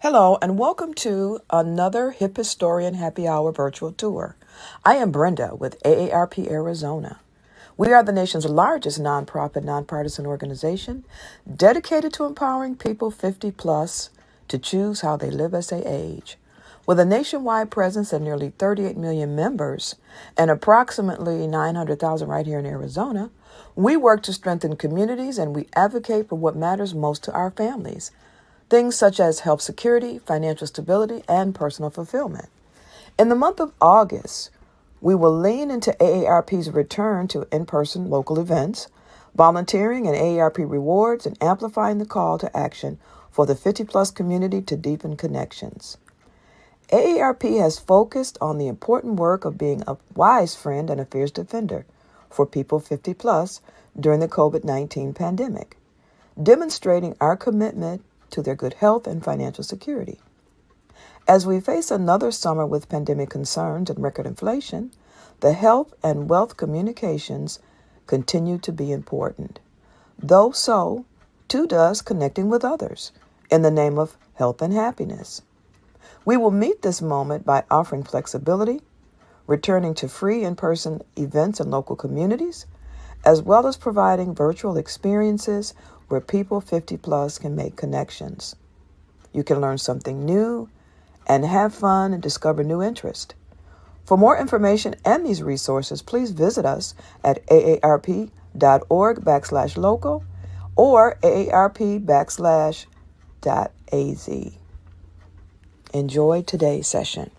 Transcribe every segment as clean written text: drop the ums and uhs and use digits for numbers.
Hello, and welcome to another Hip Historian Happy Hour virtual tour. I am Brenda with AARP Arizona. We are the nation's largest nonprofit, nonpartisan organization dedicated to empowering people 50 plus to choose how they live as they age. With a nationwide presence of nearly 38 million members and approximately 900,000 right here in Arizona, we work to strengthen communities and we advocate for what matters most to our families. Things such as health security, financial stability, and personal fulfillment. In the month of August, we will lean into AARP's return to in-person local events, volunteering and AARP rewards, and amplifying the call to action for the 50-plus community to deepen connections. AARP has focused on the important work of being a wise friend and a fierce defender for people 50-plus during the COVID-19 pandemic, demonstrating our commitment to their good health and financial security. As we face another summer with pandemic concerns and record inflation, the health and wealth communications continue to be important. Though so, too does connecting with others in the name of health and happiness. We will meet this moment by offering flexibility, returning to free in-person events in local communities, as well as providing virtual experiences where people 50 plus can make connections. You can learn something new and have fun and discover new interest. For more information and these resources, please visit us at aarp.org/local or aarp.az. Enjoy today's session.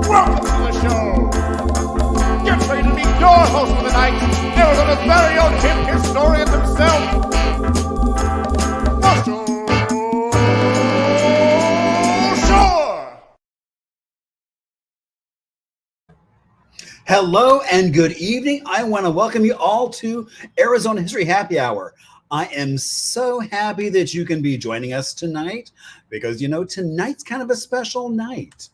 Welcome to the show. Get ready to meet your host for the night, Arizona's very own hip historian himself, Marshall Shore. Hello and good evening. I want to welcome you all to Arizona History Happy Hour. I am so happy that you can be joining us tonight because, tonight's kind of a special night.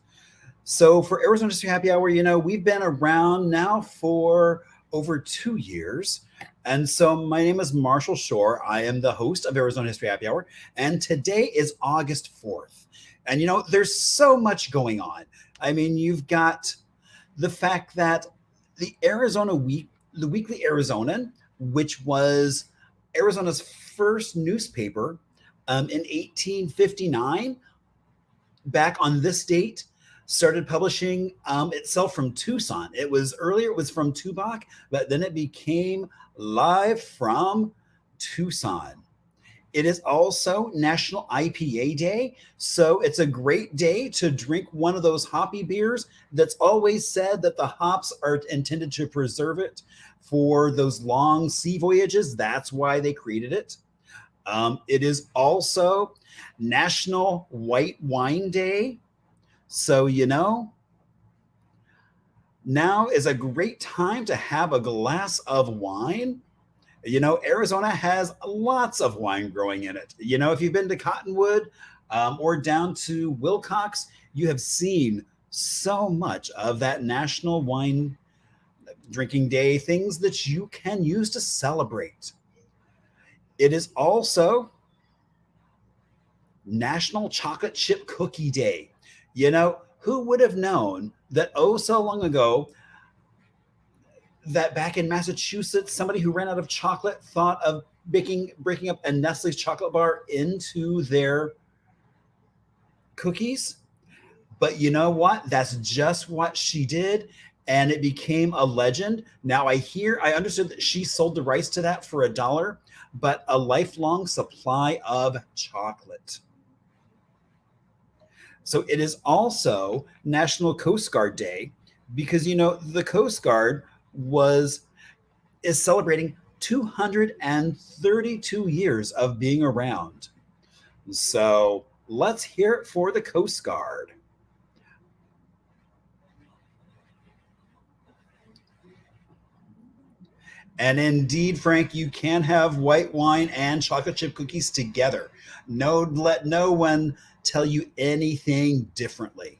So for Arizona History Happy Hour, we've been around now for over 2 years. And so my name is Marshall Shore. I am the host of Arizona History Happy Hour. And today is August 4th. And, there's so much going on. I mean, you've got the fact that the Weekly Arizonan, which was Arizona's first newspaper in 1859, back on this date, started publishing itself from Tucson. It was from Tubac, but then it became live from Tucson. It is also National IPA Day, so it's a great day to drink one of those hoppy beers that's always said that the hops are intended to preserve it for those long sea voyages. That's why they created it. It is also National White Wine Day. So, now is a great time to have a glass of wine. Arizona has lots of wine growing in it. If you've been to Cottonwood or down to Wilcox, you have seen so much of that National Wine Drinking Day, things that you can use to celebrate. It is also National Chocolate Chip Cookie Day. Who would have known that so long ago that back in Massachusetts, somebody who ran out of chocolate thought of breaking up a Nestle's chocolate bar into their cookies? But you know what? That's just what she did. And it became a legend. Now I understood that she sold the rights to that for $1, but a lifelong supply of chocolate. So it is also National Coast Guard Day because, the Coast Guard is celebrating 232 years of being around. So let's hear it for the Coast Guard. And indeed, Frank, you can have white wine and chocolate chip cookies together. No, let no one tell you anything differently,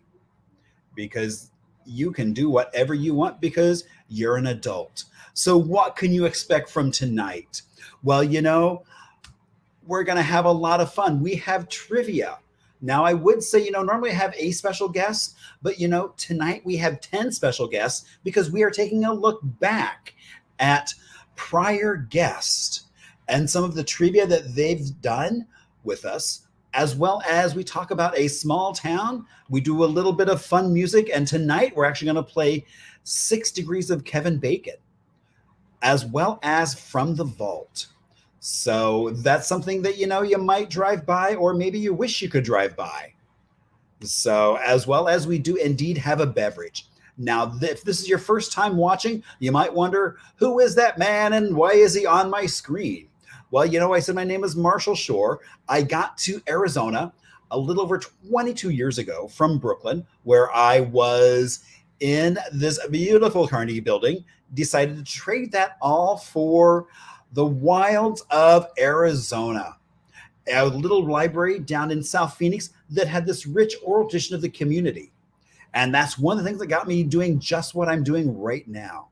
because you can do whatever you want because you're an adult. So, what can you expect from tonight? Well, we're going to have a lot of fun. We have trivia. Now, I would say, normally I have a special guest, but, tonight we have 10 special guests because we are taking a look back at prior guests and some of the trivia that they've done with us, as well as we talk about a small town. We do a little bit of fun music, and tonight we're actually going to play 6 Degrees of Kevin Bacon, as well as From the Vault. So that's something that, you might drive by, or maybe you wish you could drive by. So, as well as we do indeed have a beverage. Now, if this is your first time watching, you might wonder, who is that man and why is he on my screen? Well, I said my name is Marshall Shore. I got to Arizona a little over 22 years ago from Brooklyn, where I was in this beautiful Carnegie building, decided to trade that all for the wilds of Arizona, a little library down in South Phoenix that had this rich oral tradition of the community. And that's one of the things that got me doing just what I'm doing right now,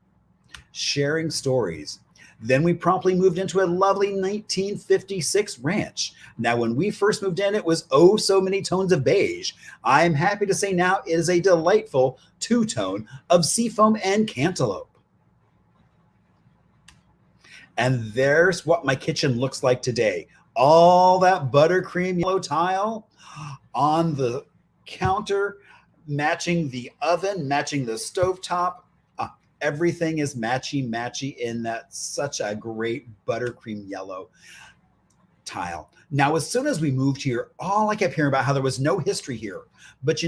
sharing stories. Then we promptly moved into a lovely 1956 ranch. Now, when we first moved in, it was oh so many tones of beige. I'm happy to say now it is a delightful two-tone of seafoam and cantaloupe. And there's what my kitchen looks like today. All that buttercream yellow tile on the counter, matching the oven, matching the stovetop. Everything is matchy in that such a great buttercream yellow tile. Now, as soon as we moved here, all I kept hearing about how there was no history here. But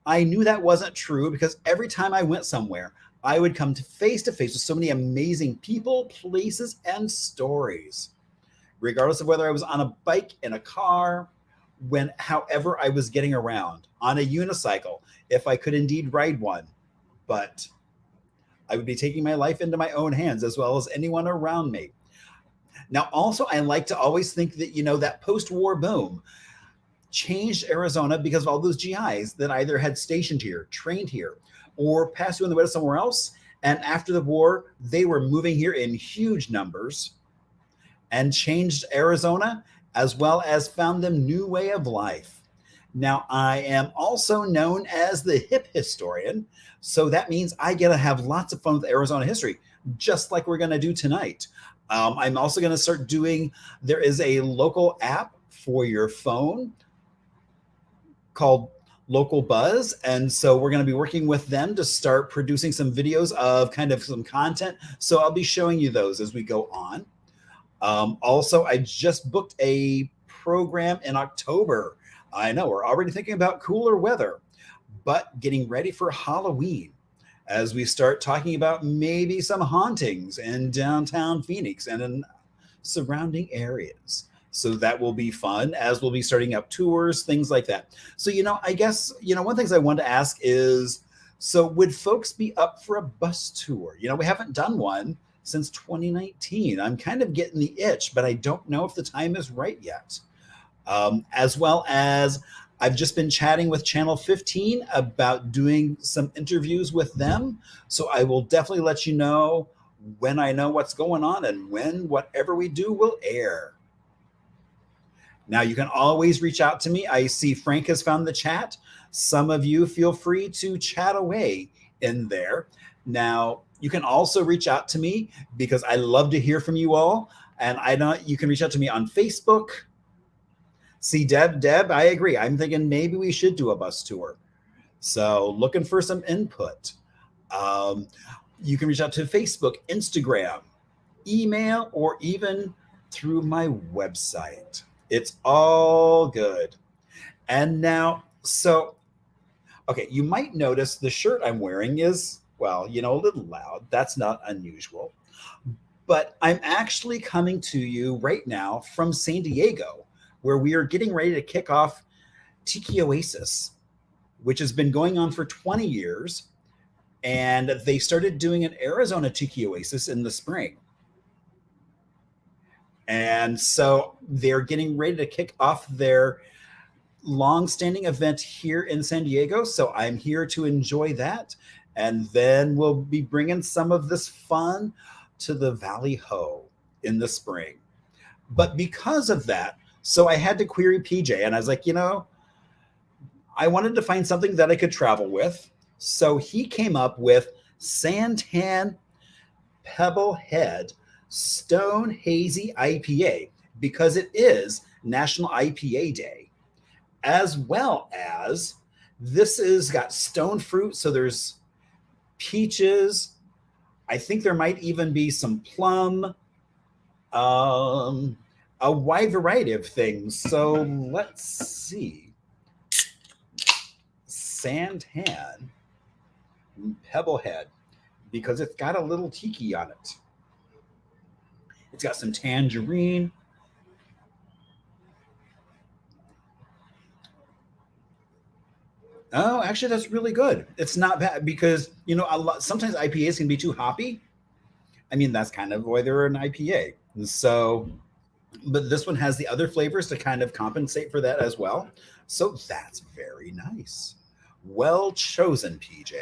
I knew that wasn't true, because every time I went somewhere, I would come face to face with so many amazing people, places, and stories. Regardless of whether I was on a bike, in a car, however I was getting around, on a unicycle, if I could indeed ride one. But I would be taking my life into my own hands, as well as anyone around me. Now, also, I like to always think that, that post-war boom changed Arizona because of all those GIs that either had stationed here, trained here, or passed through on the way to somewhere else. And after the war, they were moving here in huge numbers and changed Arizona, as well as found them new way of life. Now, I am also known as the hip historian, so that means I get to have lots of fun with Arizona history, just like we're going to do tonight. I'm also going to start there is a local app for your phone called Local Buzz. And so we're going to be working with them to start producing some videos of kind of some content. So I'll be showing you those as we go on. Also, I just booked a program in October. I know we're already thinking about cooler weather, but getting ready for Halloween as we start talking about maybe some hauntings in downtown Phoenix and in surrounding areas. So that will be fun, as we'll be starting up tours, things like that. So, I guess, one of the things I wanted to ask is, so would folks be up for a bus tour? We haven't done one since 2019. I'm kind of getting the itch, but I don't know if the time is right yet. As well as I've just been chatting with Channel 15 about doing some interviews with them. So I will definitely let you know when I know what's going on and when whatever we do will air. Now, you can always reach out to me. I see Frank has found the chat. Some of you feel free to chat away in there. Now, you can also reach out to me because I love to hear from you all. And you can reach out to me on Facebook. See, Deb, I agree. I'm thinking maybe we should do a bus tour. So looking for some input. You can reach out to Facebook, Instagram, email, or even through my website. It's all good. And now, okay, you might notice the shirt I'm wearing is, well, a little loud. That's not unusual. But I'm actually coming to you right now from San Diego, where we are getting ready to kick off Tiki Oasis, which has been going on for 20 years. And they started doing an Arizona Tiki Oasis in the spring. And so they're getting ready to kick off their long-standing event here in San Diego. So I'm here to enjoy that. And then we'll be bringing some of this fun to the Valley Ho in the spring. But because of that, so I had to query PJ, and I was like, I wanted to find something that I could travel with. So he came up with Santan Pebble Head Stone Hazy IPA because it is National IPA Day, as well as this is got stone fruit. So there's peaches. I think there might even be some plum, a wide variety of things. So let's see. Santan Pebblehead, because it's got a little tiki on it. It's got some tangerine. Oh, actually, that's really good. It's not bad because sometimes IPAs can be too hoppy. I mean, that's kind of why they're an IPA. And so, but this one has the other flavors to kind of compensate for that as well. So that's very nice. Well chosen, PJ.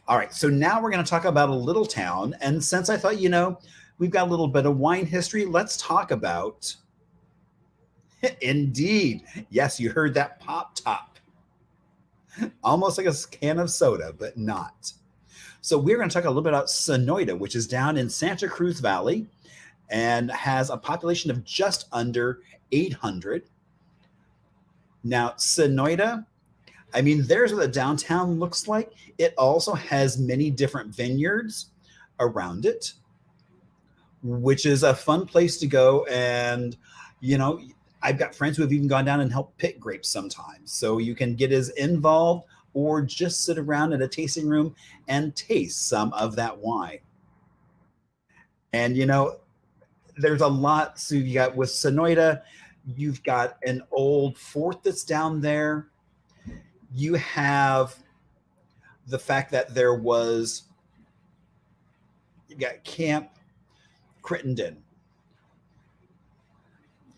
All right, so now we're going to talk about a little town. And since I thought, we've got a little bit of wine history, let's talk about, indeed, yes, you heard that pop top. Almost like a can of soda, but not. So we're going to talk a little bit about Sonoita, which is down in Santa Cruz Valley and has a population of just under 800. Now, Sonoita, I mean, there's what the downtown looks like. It also has many different vineyards around it, which is a fun place to go. And, I've got friends who have even gone down and helped pick grapes sometimes. So you can get as involved or just sit around at a tasting room and taste some of that wine. And, there's a lot. So you got with Sonoita, you've got an old fort that's down there. You have the fact that you got Camp Crittenden.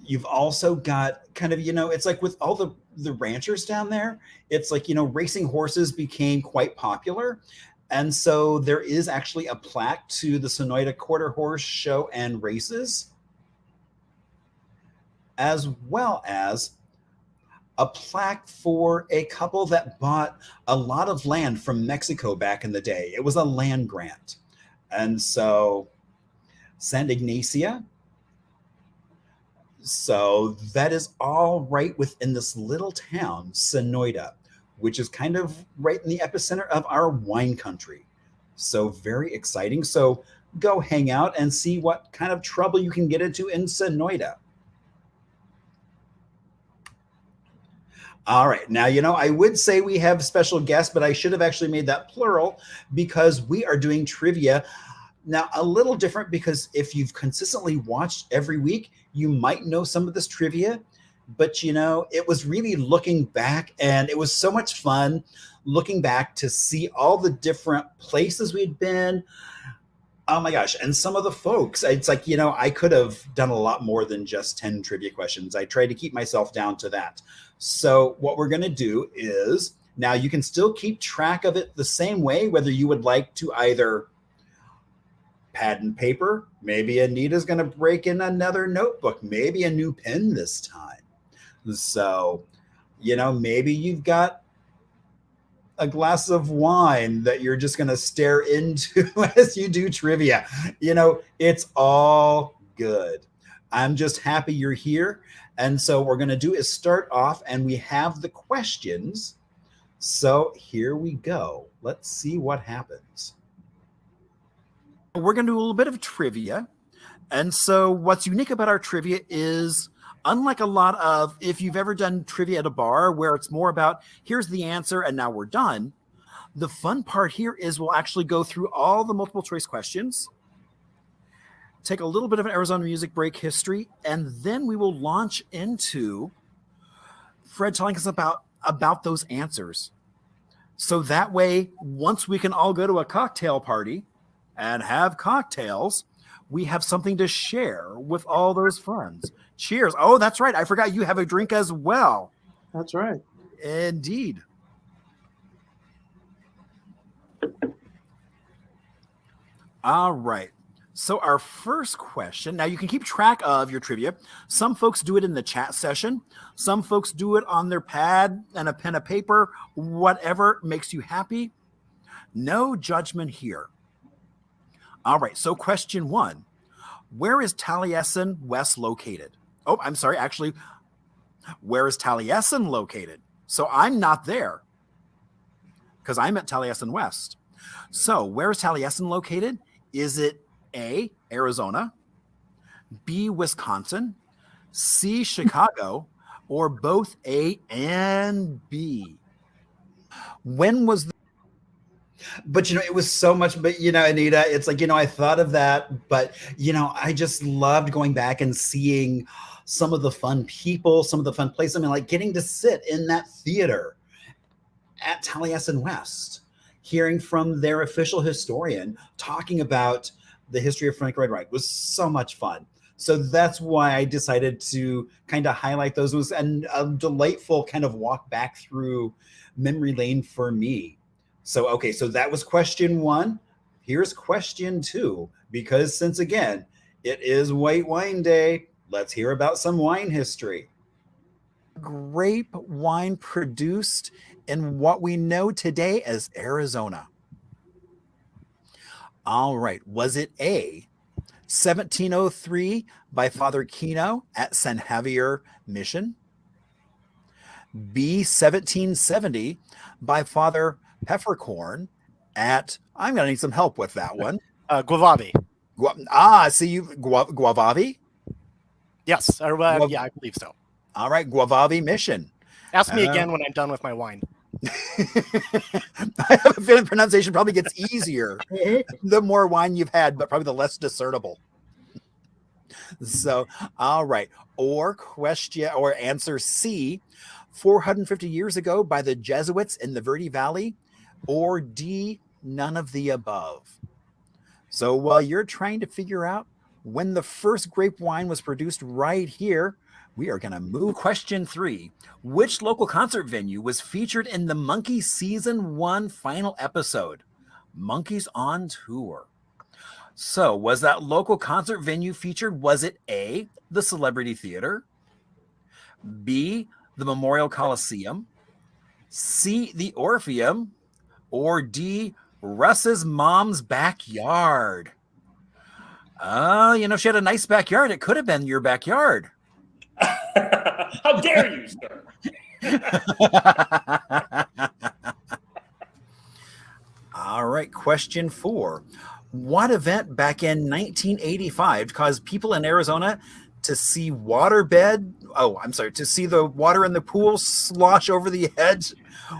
You've also got kind of, it's like with all the ranchers down there, it's like, racing horses became quite popular. And so there is actually a plaque to the Sonoita Quarter Horse Show and Races, as well as a plaque for a couple that bought a lot of land from Mexico back in the day. It was a land grant. And so Santa Ignacia. So that is all right within this little town, Sonoita, which is kind of right in the epicenter of our wine country. So very exciting. So go hang out and see what kind of trouble you can get into in Sonoita. All right. Now, I would say we have special guests, but I should have actually made that plural because we are doing trivia. Now, a little different because if you've consistently watched every week, you might know some of this trivia. But, it was really looking back, and it was so much fun looking back to see all the different places we'd been. Oh my gosh. And some of the folks, it's like, I could have done a lot more than just 10 trivia questions. I tried to keep myself down to that. So what we're going to do is now you can still keep track of it the same way, whether you would like to either pad and paper. Maybe Anita's going to break in another notebook, maybe a new pen this time. So, maybe you've got a glass of wine that you're just going to stare into as you do trivia. It's all good. I'm just happy you're here. And so what we're going to do is start off, and we have the questions. So here we go. Let's see what happens. We're going to do a little bit of trivia. And so what's unique about our trivia is, unlike a lot of, if you've ever done trivia at a bar where it's more about, here's the answer and now we're done, the fun part here is we'll actually go through all the multiple choice questions, take a little bit of an Arizona music break history, and then we will launch into Fred telling us about those answers. So that way, once we can all go to a cocktail party and have cocktails, we have something to share with all those funds. Cheers. Oh, that's right. I forgot you have a drink as well. That's right. Indeed. All right. So our first question, now you can keep track of your trivia. Some folks do it in the chat session. Some folks do it on their pad and a pen of paper, whatever makes you happy. No judgment here. All right. So question 1, where is Taliesin West located? Oh, I'm sorry. Actually, where is Taliesin located? So I'm not there because I'm at Taliesin West. So where is Taliesin located? Is it A, Arizona, B, Wisconsin, C, Chicago, or both A and B? When was the But it was so much. But Anita, it's like I thought of that, but I just loved going back and seeing some of the fun people, some of the fun places. I mean, like getting to sit in that theater at Taliesin West, hearing from their official historian talking about the history of Frank Lloyd Wright was so much fun. So that's why I decided to kind of highlight those. It was a delightful kind of walk back through memory lane for me. So, okay, so that was question 1. Here's question 2, because since again, it is White Wine Day, let's hear about some wine history. grape wine produced in what we know today as Arizona? All right. Was it A, 1703 by Father Kino at San Javier Mission? B, 1770 by Father Peppercorn at, I'm going to need some help with that one. Guavavi. Guavavi? Yes. Yeah, I believe so. All right. Guavavi Mission. Ask me again when I'm done with my wine. I have a feeling pronunciation probably gets easier the more wine you've had, but probably the less discernible. So, all right. Or answer C, 450 years ago by the Jesuits in the Verde Valley, or D, none of the above. So while you're trying to figure out when the first grape wine was produced right here, we are going to move. Question 3. Which local concert venue was featured in the Monkey Season 1 final episode? Monkeys on Tour. So was that local concert venue featured? Was it A, the Celebrity Theater, B, the Memorial Coliseum, C, the Orpheum, or D, Russ's mom's backyard? If she had a nice backyard, it could have been your backyard. How dare you, sir? All right, question 4. What event back in 1985 caused people in Arizona to see to see the water in the pool slosh over the edge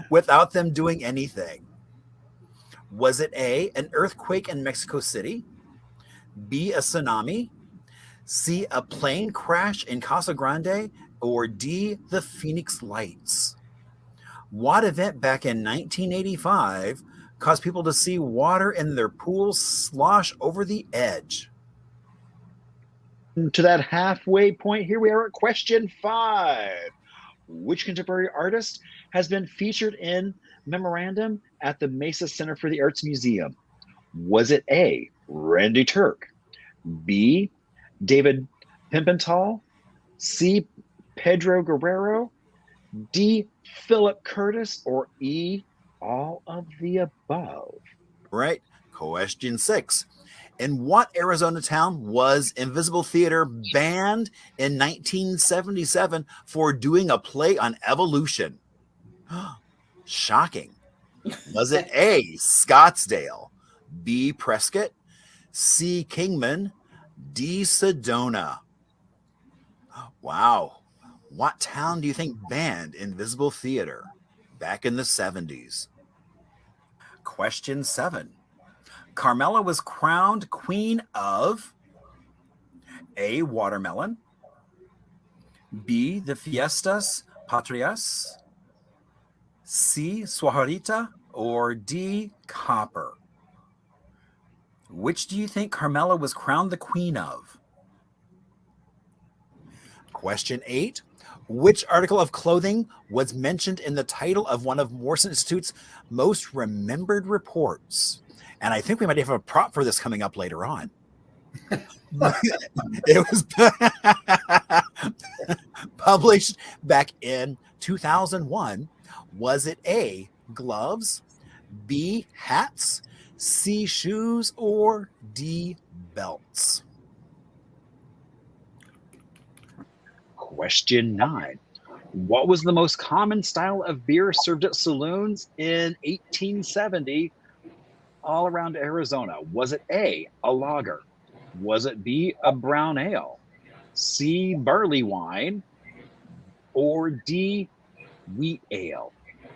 without them doing anything? Was it A, an earthquake in Mexico City, B, a tsunami, C, a plane crash in Casa Grande, or D, the Phoenix Lights? What event back in 1985 caused people to see water in their pools slosh over the edge? To that halfway point, here we are at question 5. Which contemporary artist has been featured in Memorandum at the Mesa Center for the Arts Museum? Was it A, Randy Turk, B, David Pimpenthal, C, Pedro Guerrero, D, Philip Curtis, or E, all of the above? Right. Question 6. In what Arizona town was Invisible Theater banned in 1977 for doing a play on evolution? Shocking. Was it A, Scottsdale, B, Prescott, C, Kingman, D, Sedona? Wow. What town do you think banned Invisible Theater back in the 70s? Question 7. Carmela was crowned queen of A, watermelon, B, the Fiestas Patrias, C, Suajarita, or D, copper? Which do you think Carmela was crowned the queen of? Question 8. Which article of clothing was mentioned in the title of one of Morrison Institute's most remembered reports? And I think we might have a prop for this coming up later on. It was published back in 2001. Was it A, gloves, B, hats, C, shoes, or D, belts? Question 9. What was the most common style of beer served at saloons in 1870 all around Arizona? Was it A, a lager? Was it B, a brown ale? C, barley wine? Or D, wheat ale?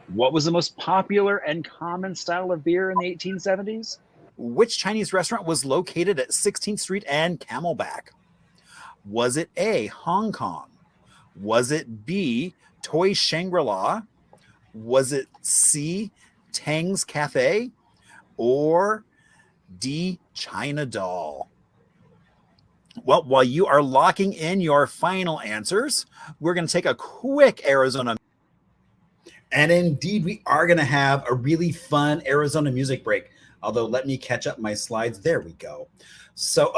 What was the most popular and common style of beer in the 1870s? Which Chinese restaurant was located at 16th Street and Camelback? Was it A, Hong Kong? Was it B, Toy Shangri-La? Was it C, Tang's Cafe? Or D, China Doll? Well, while you are locking in your final answers, we're going to take a quick Arizona. And indeed, we are going to have a really fun Arizona music break. Although, let me catch up my slides. There we go. So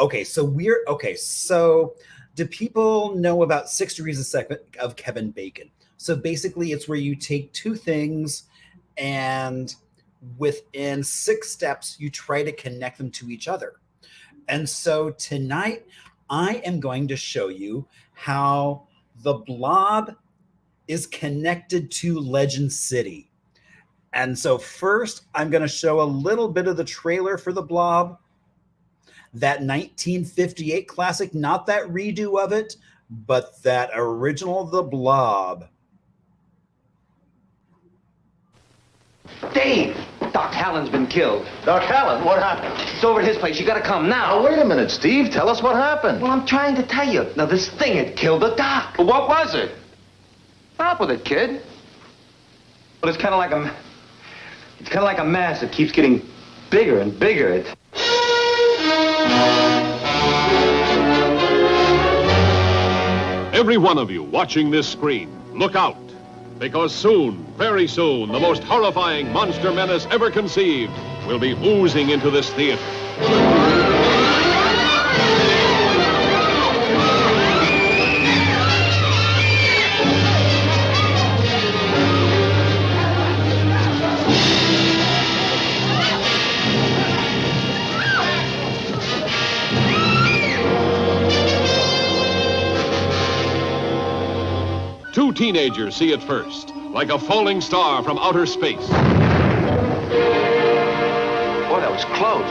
do people know about 6 degrees of Kevin Bacon? So basically, it's where you take two things and within 6 steps, you try to connect them to each other. And so tonight, I am going to show you how the Blob is connected to Legend City. And so first, I'm going to show a little bit of the trailer for the Blob. That 1958 classic, not that redo of it, but that original The Blob. Dave! Doc Hallen's been killed. Doc Hallen, what happened? It's over at his place. You gotta come now. Oh, wait a minute, Steve. Tell us what happened. Well, I'm trying to tell you. Now, this thing had killed the doc. Well, what was it? Stop with it, kid. Well, it's kind of like a mass that keeps getting bigger and bigger. Every one of you watching this screen, look out. Because soon, very soon, the most horrifying monster menace ever conceived will be oozing into this theater. 2 teenagers see it first, like a falling star from outer space. Boy, that was close.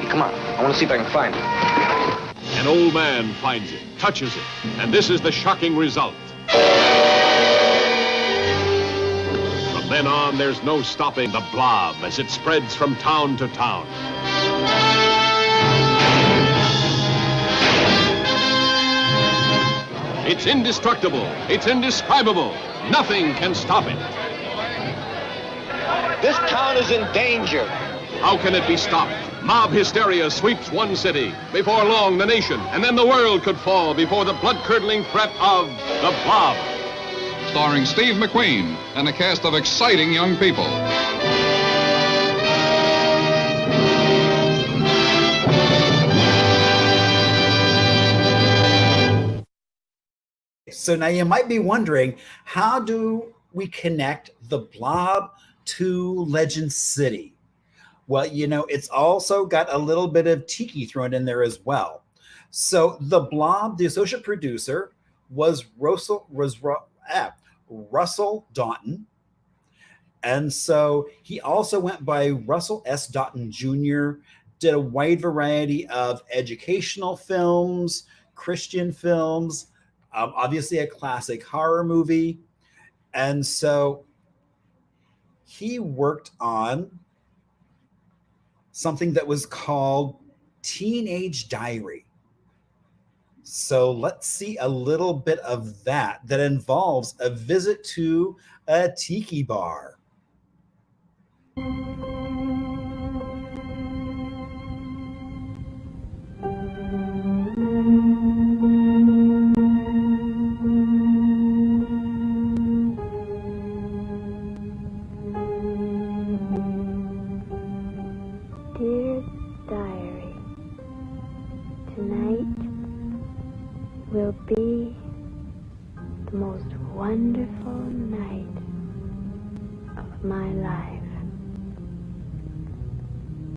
Hey, come on. I want to see if I can find it. An old man finds it, touches it, and this is the shocking result. From then on, there's no stopping the Blob as it spreads from town to town. It's indestructible. It's indescribable. Nothing can stop it. This town is in danger. How can it be stopped? Mob hysteria sweeps one city. Before long, the nation, and then the world could fall before the blood-curdling threat of the Blob. Starring Steve McQueen and a cast of exciting young people. So now you might be wondering, how do we connect the Blob to Legend City? Well, you know, it's also got a little bit of tiki thrown in there as well. So the Blob, the associate producer, was Russell Doughton. And so he also went by Russell S. Doughton Jr., did a wide variety of educational films, Christian films, obviously a classic horror movie. And so he worked on something that was called Teenage Diary. So let's see a little bit of that involves a visit to a tiki bar. wonderful night of my life.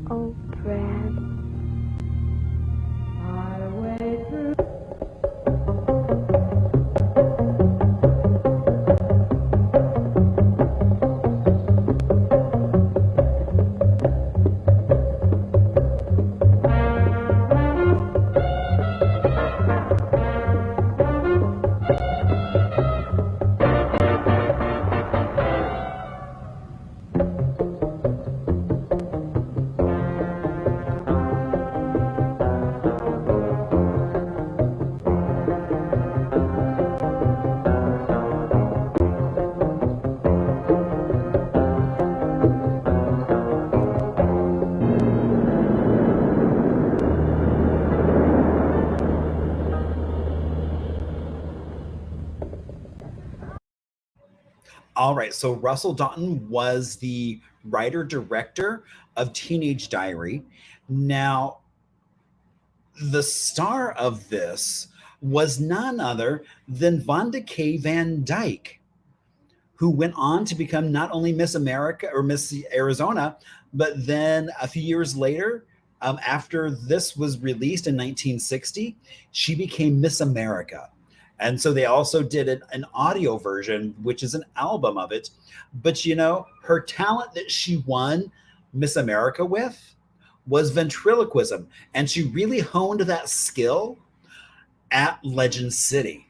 Oh, Brad. Highway through. All right, so Russell Doughton was the writer-director of Teenage Diary. Now, the star of this was none other than Vonda K. Van Dyke, who went on to become not only Miss America or Miss Arizona, but then a few years later, after this was released in 1960, she became Miss America. And so they also did an audio version, which is an album of it. But you know, her talent that she won Miss America with was ventriloquism. And she really honed that skill at Legend City.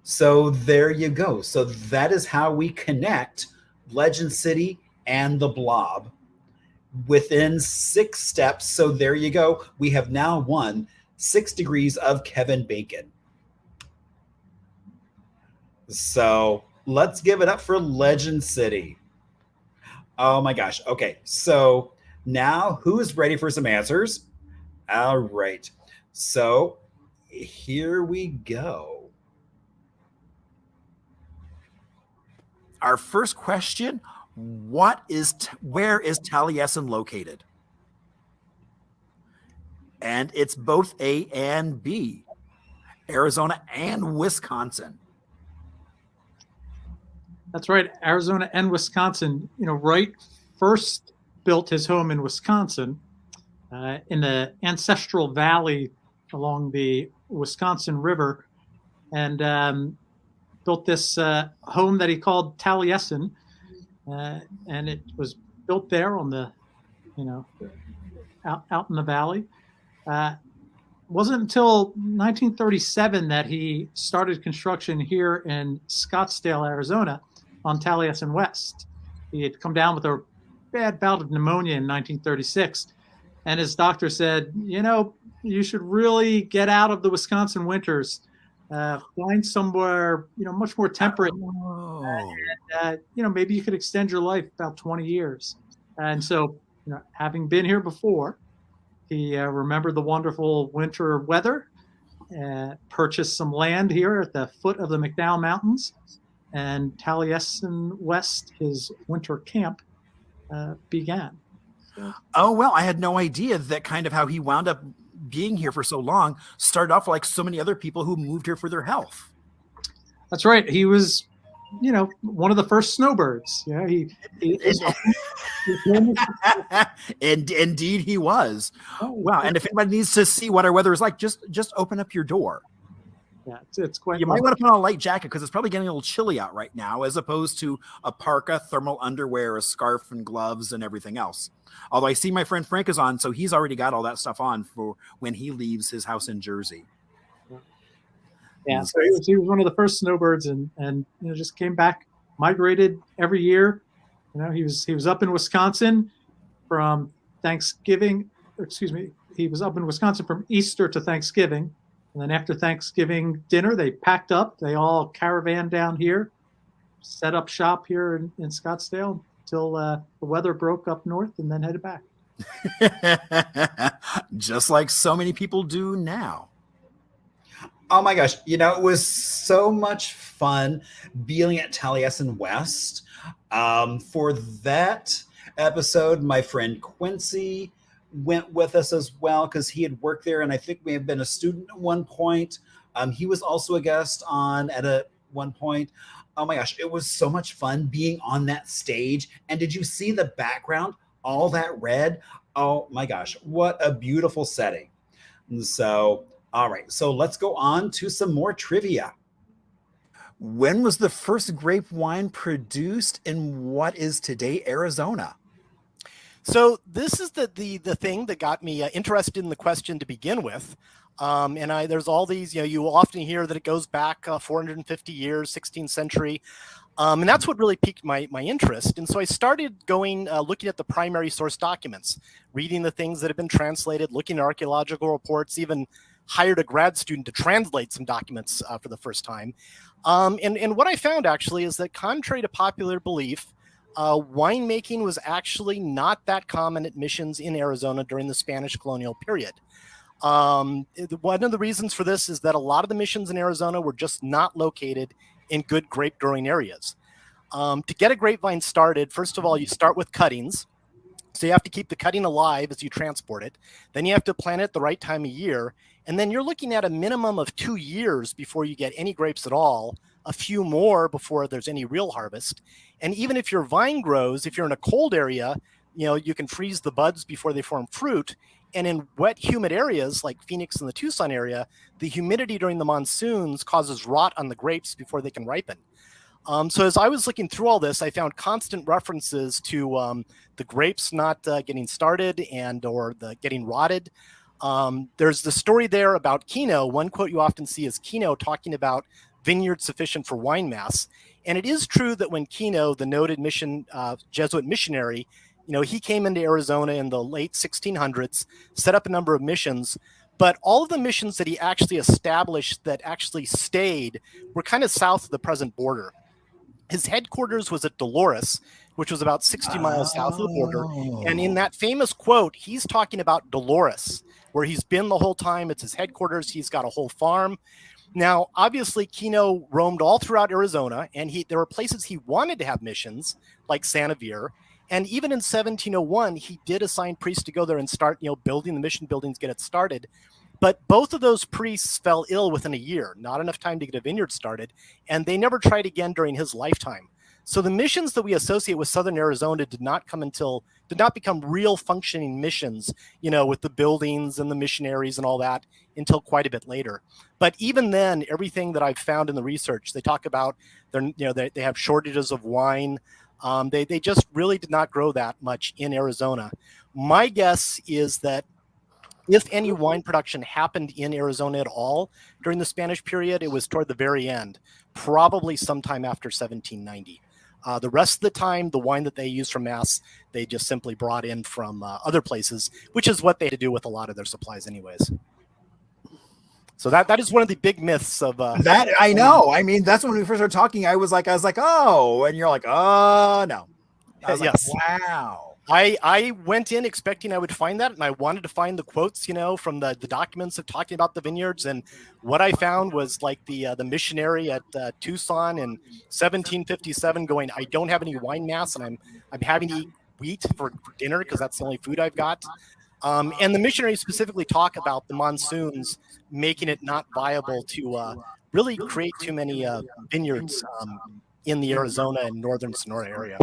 So there you go. So that is how we connect Legend City and the Blob within 6 steps. So there you go. We have now won 6 degrees of Kevin Bacon. So let's give it up for Legend City. Oh my gosh. Okay. So now who's ready for some answers? All right. So here we go. Our first question, where is Taliesin located? And it's both A and B, Arizona and Wisconsin. That's right, Arizona and Wisconsin. You know, Wright first built his home in Wisconsin, in the ancestral valley along the Wisconsin River, and built this home that he called Taliesin, and it was built there on the, you know, out in the valley. Wasn't until 1937 that he started construction here in Scottsdale, Arizona, on Taliesin West. He had come down with a bad bout of pneumonia in 1936, and his doctor said, you know, you should really get out of the Wisconsin winters, find somewhere, you know, much more temperate, and, you know, maybe you could extend your life about 20 years. And so, you know, having been here before, he remembered the wonderful winter weather, purchased some land here at the foot of the McDowell Mountains, and Taliesin West, his winter camp, began. Oh, well, I had no idea that kind of how he wound up being here for so long started off like so many other people who moved here for their health. That's right. He was, you know, one of the first snowbirds. Yeah, And indeed he was. Wow. And if anybody needs to see what our weather is like, just open up your door. Yeah, it's quite. You might want to put on a light jacket because it's probably getting a little chilly out right now, as opposed to a parka, thermal underwear, a scarf, and gloves, and everything else. Although I see my friend Frank is on, so he's already got all that stuff on for when he leaves his house in Jersey. Yeah, so he was one of the first snowbirds, and you know, just came back, migrated every year. You know, he was up in Wisconsin from Thanksgiving. Excuse me, he was up in Wisconsin from Easter to Thanksgiving. And then after Thanksgiving dinner, they packed up. They all caravanned down here, set up shop here in Scottsdale until the weather broke up north, and then headed back. Just like so many people do now. Oh my gosh. You know, it was so much fun being at Taliesin West. For that episode, my friend Quincy went with us as well because he had worked there, and I think may have been a student at one point. He was also a guest on at one point. Oh my gosh, it was so much fun being on that stage. And did you see the background? All that red? Oh my gosh, what a beautiful setting. So, all right, so let's go on to some more trivia. When was the first grape wine produced in what is today Arizona? So this is the thing that got me interested in the question to begin with. There's all these, you often hear that it goes back 450 years, 16th century. And that's what really piqued my interest. And so I started going, looking at the primary source documents, reading the things that have been translated, looking at archaeological reports, even hired a grad student to translate some documents for the first time. And what I found actually is that contrary to popular belief, winemaking was actually not that common at missions in Arizona during the Spanish colonial period. One of the reasons for this is that a lot of the missions in Arizona were just not located in good grape growing areas. To get a grapevine started, first of all, you start with cuttings. So you have to keep the cutting alive as you transport it. Then you have to plant it at the right time of year. And then you're looking at a minimum of 2 years before you get any grapes at all, a few more before there's any real harvest. And even if your vine grows, if you're in a cold area, you can freeze the buds before they form fruit. And in wet, humid areas like Phoenix and the Tucson area, the humidity during the monsoons causes rot on the grapes before they can ripen. So as I was looking through all this, I found constant references to the grapes not getting started or the getting rotted. There's the story there about Kino. One quote you often see is Kino talking about vineyards sufficient for wine mass. And it is true that when Kino, the noted Jesuit missionary, he came into Arizona in the late 1600s, set up a number of missions, but all of the missions that he actually established that actually stayed were kind of south of the present border. His headquarters was at Dolores, which was about 60 miles south of the border. And in that famous quote, he's talking about Dolores, where he's been the whole time. It's his headquarters. He's got a whole farm. Now, obviously, Kino roamed all throughout Arizona, and there were places he wanted to have missions, like Sanavir. And even in 1701, he did assign priests to go there and start, building the mission buildings, get it started. But both of those priests fell ill within a year, not enough time to get a vineyard started, and they never tried again during his lifetime. So the missions that we associate with Southern Arizona did not become real functioning missions, with the buildings and the missionaries and all that until quite a bit later. But even then, everything that I've found in the research, they talk about they have shortages of wine. They just really did not grow that much in Arizona. My guess is that if any wine production happened in Arizona at all during the Spanish period, it was toward the very end, probably sometime after 1790. The rest of the time, the wine that they used for mass, they just simply brought in from other places, which is what they had to do with a lot of their supplies anyways. So that is one of the big myths of that. I know. I mean, that's when we first started talking. I was like, oh, and you're like, oh no. I was yes. Like, wow. I went in expecting I would find that, and I wanted to find the quotes, from the documents of talking about the vineyards. And what I found was like the missionary at Tucson in 1757 going, I don't have any wine mass, and I'm having to eat wheat for dinner because that's the only food I've got. And the missionaries specifically talk about the monsoons making it not viable to really create too many vineyards in the Arizona and northern Sonora area.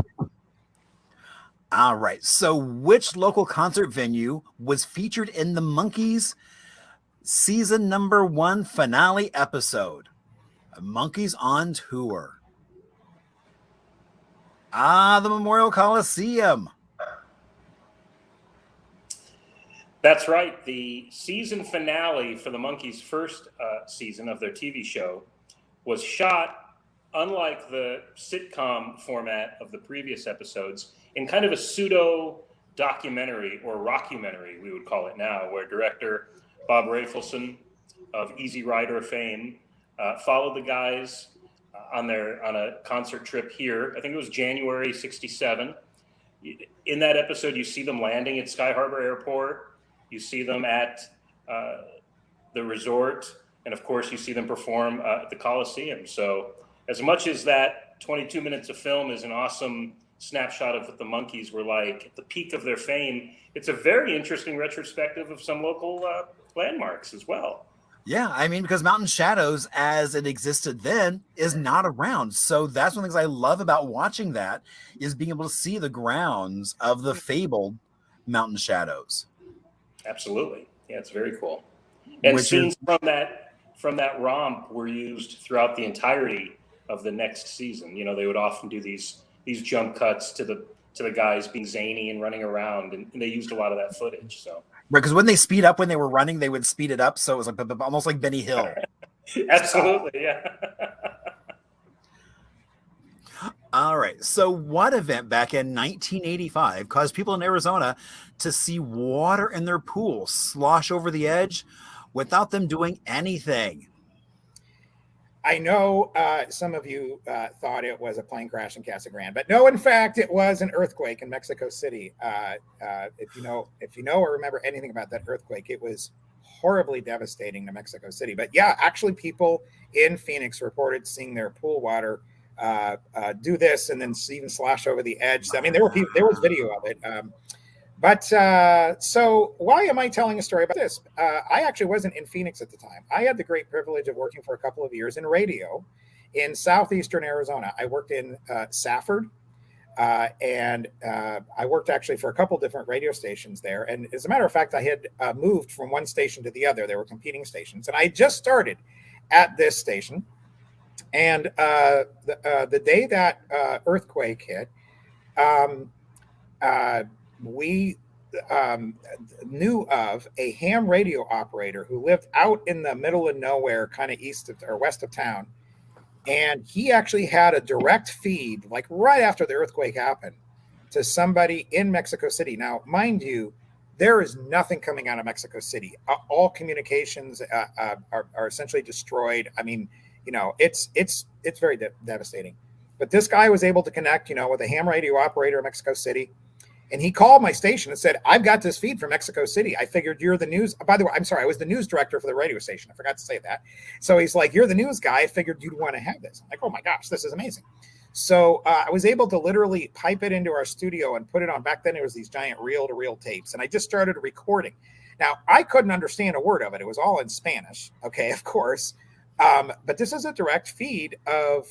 All right. So which local concert venue was featured in the Monkees season number 1 finale episode? Monkees on Tour. The Memorial Coliseum. That's right. The season finale for the Monkees' first season of their TV show was shot, unlike the sitcom format of the previous episodes, in kind of a pseudo documentary or rockumentary, we would call it now, where director Bob Rafelson of Easy Rider fame followed the guys on a concert trip here. I think it was January '67. In that episode, you see them landing at Sky Harbor Airport. You see them at the resort. And of course, you see them perform at the Coliseum. So as much as that 22 minutes of film is an awesome snapshot of what the Monkees were like at the peak of their fame, it's a very interesting retrospective of some local landmarks as well. Yeah, I mean, because Mountain Shadows, as it existed then, is not around. So that's one of the things I love about watching that is being able to see the grounds of the fabled Mountain Shadows. Absolutely. Yeah, it's very cool. And Which is scenes from that romp were used throughout the entirety of the next season. You know, they would often do these jump cuts to the guys being zany and running around, and they used a lot of that footage. So right, because when they speed up when they were running, they would speed it up, so it was like almost like Benny Hill. Absolutely, yeah. All right. So, what event back in 1985 caused people in Arizona to see water in their pool slosh over the edge without them doing anything? I know some of you thought it was a plane crash in Casa Grande, but no, in fact, it was an earthquake in Mexico City. If you know or remember anything about that earthquake, it was horribly devastating to Mexico City. But yeah, actually, people in Phoenix reported seeing their pool water do this and then even slosh over the edge. I mean, there was video of it. So why am I telling a story about this? I actually wasn't in Phoenix at the time. I had the great privilege of working for a couple of years in radio in southeastern Arizona. I worked in Safford, and I worked actually for a couple different radio stations there. And as a matter of fact, I had moved from one station to the other. There were competing stations, and I just started at this station. And the day that earthquake hit, we knew of a ham radio operator who lived out in the middle of nowhere, kind of east of or west of town. And he actually had a direct feed, like right after the earthquake happened, to somebody in Mexico City. Now, mind you, there is nothing coming out of Mexico City. All communications are essentially destroyed. I mean, you know, it's very devastating. But this guy was able to connect, you know, with a ham radio operator in Mexico City. And he called my station and said, I've got this feed from Mexico City. I figured you're the news. By the way, I'm sorry, I was the news director for the radio station. I forgot to say that. So he's like, you're the news guy. I figured you'd want to have this. I'm like, oh my gosh, this is amazing. So I was able to literally pipe it into our studio and put it on. Back then, it was these giant reel-to-reel tapes. And I just started recording. Now, I couldn't understand a word of it. It was all in Spanish. Okay, of course. But this is a direct feed of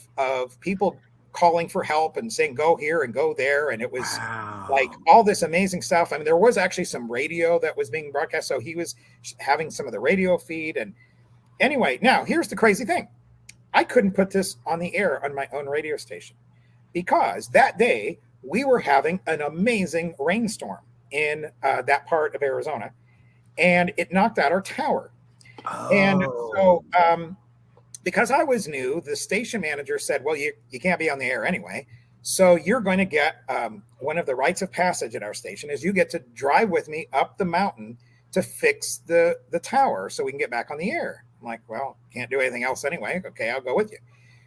people calling for help and saying go here and go there, and it was like all this amazing stuff. I mean, there was actually some radio that was being broadcast, so he was having some of the radio feed. And anyway, now here's the crazy thing: I couldn't put this on the air on my own radio station because that day we were having an amazing rainstorm in that part of Arizona, and it knocked out our tower. And so because I was new, the station manager said, well, you can't be on the air anyway. So you're going to get one of the rites of passage at our station is you get to drive with me up the mountain to fix the tower so we can get back on the air. I'm like, well, can't do anything else anyway. Okay, I'll go with you.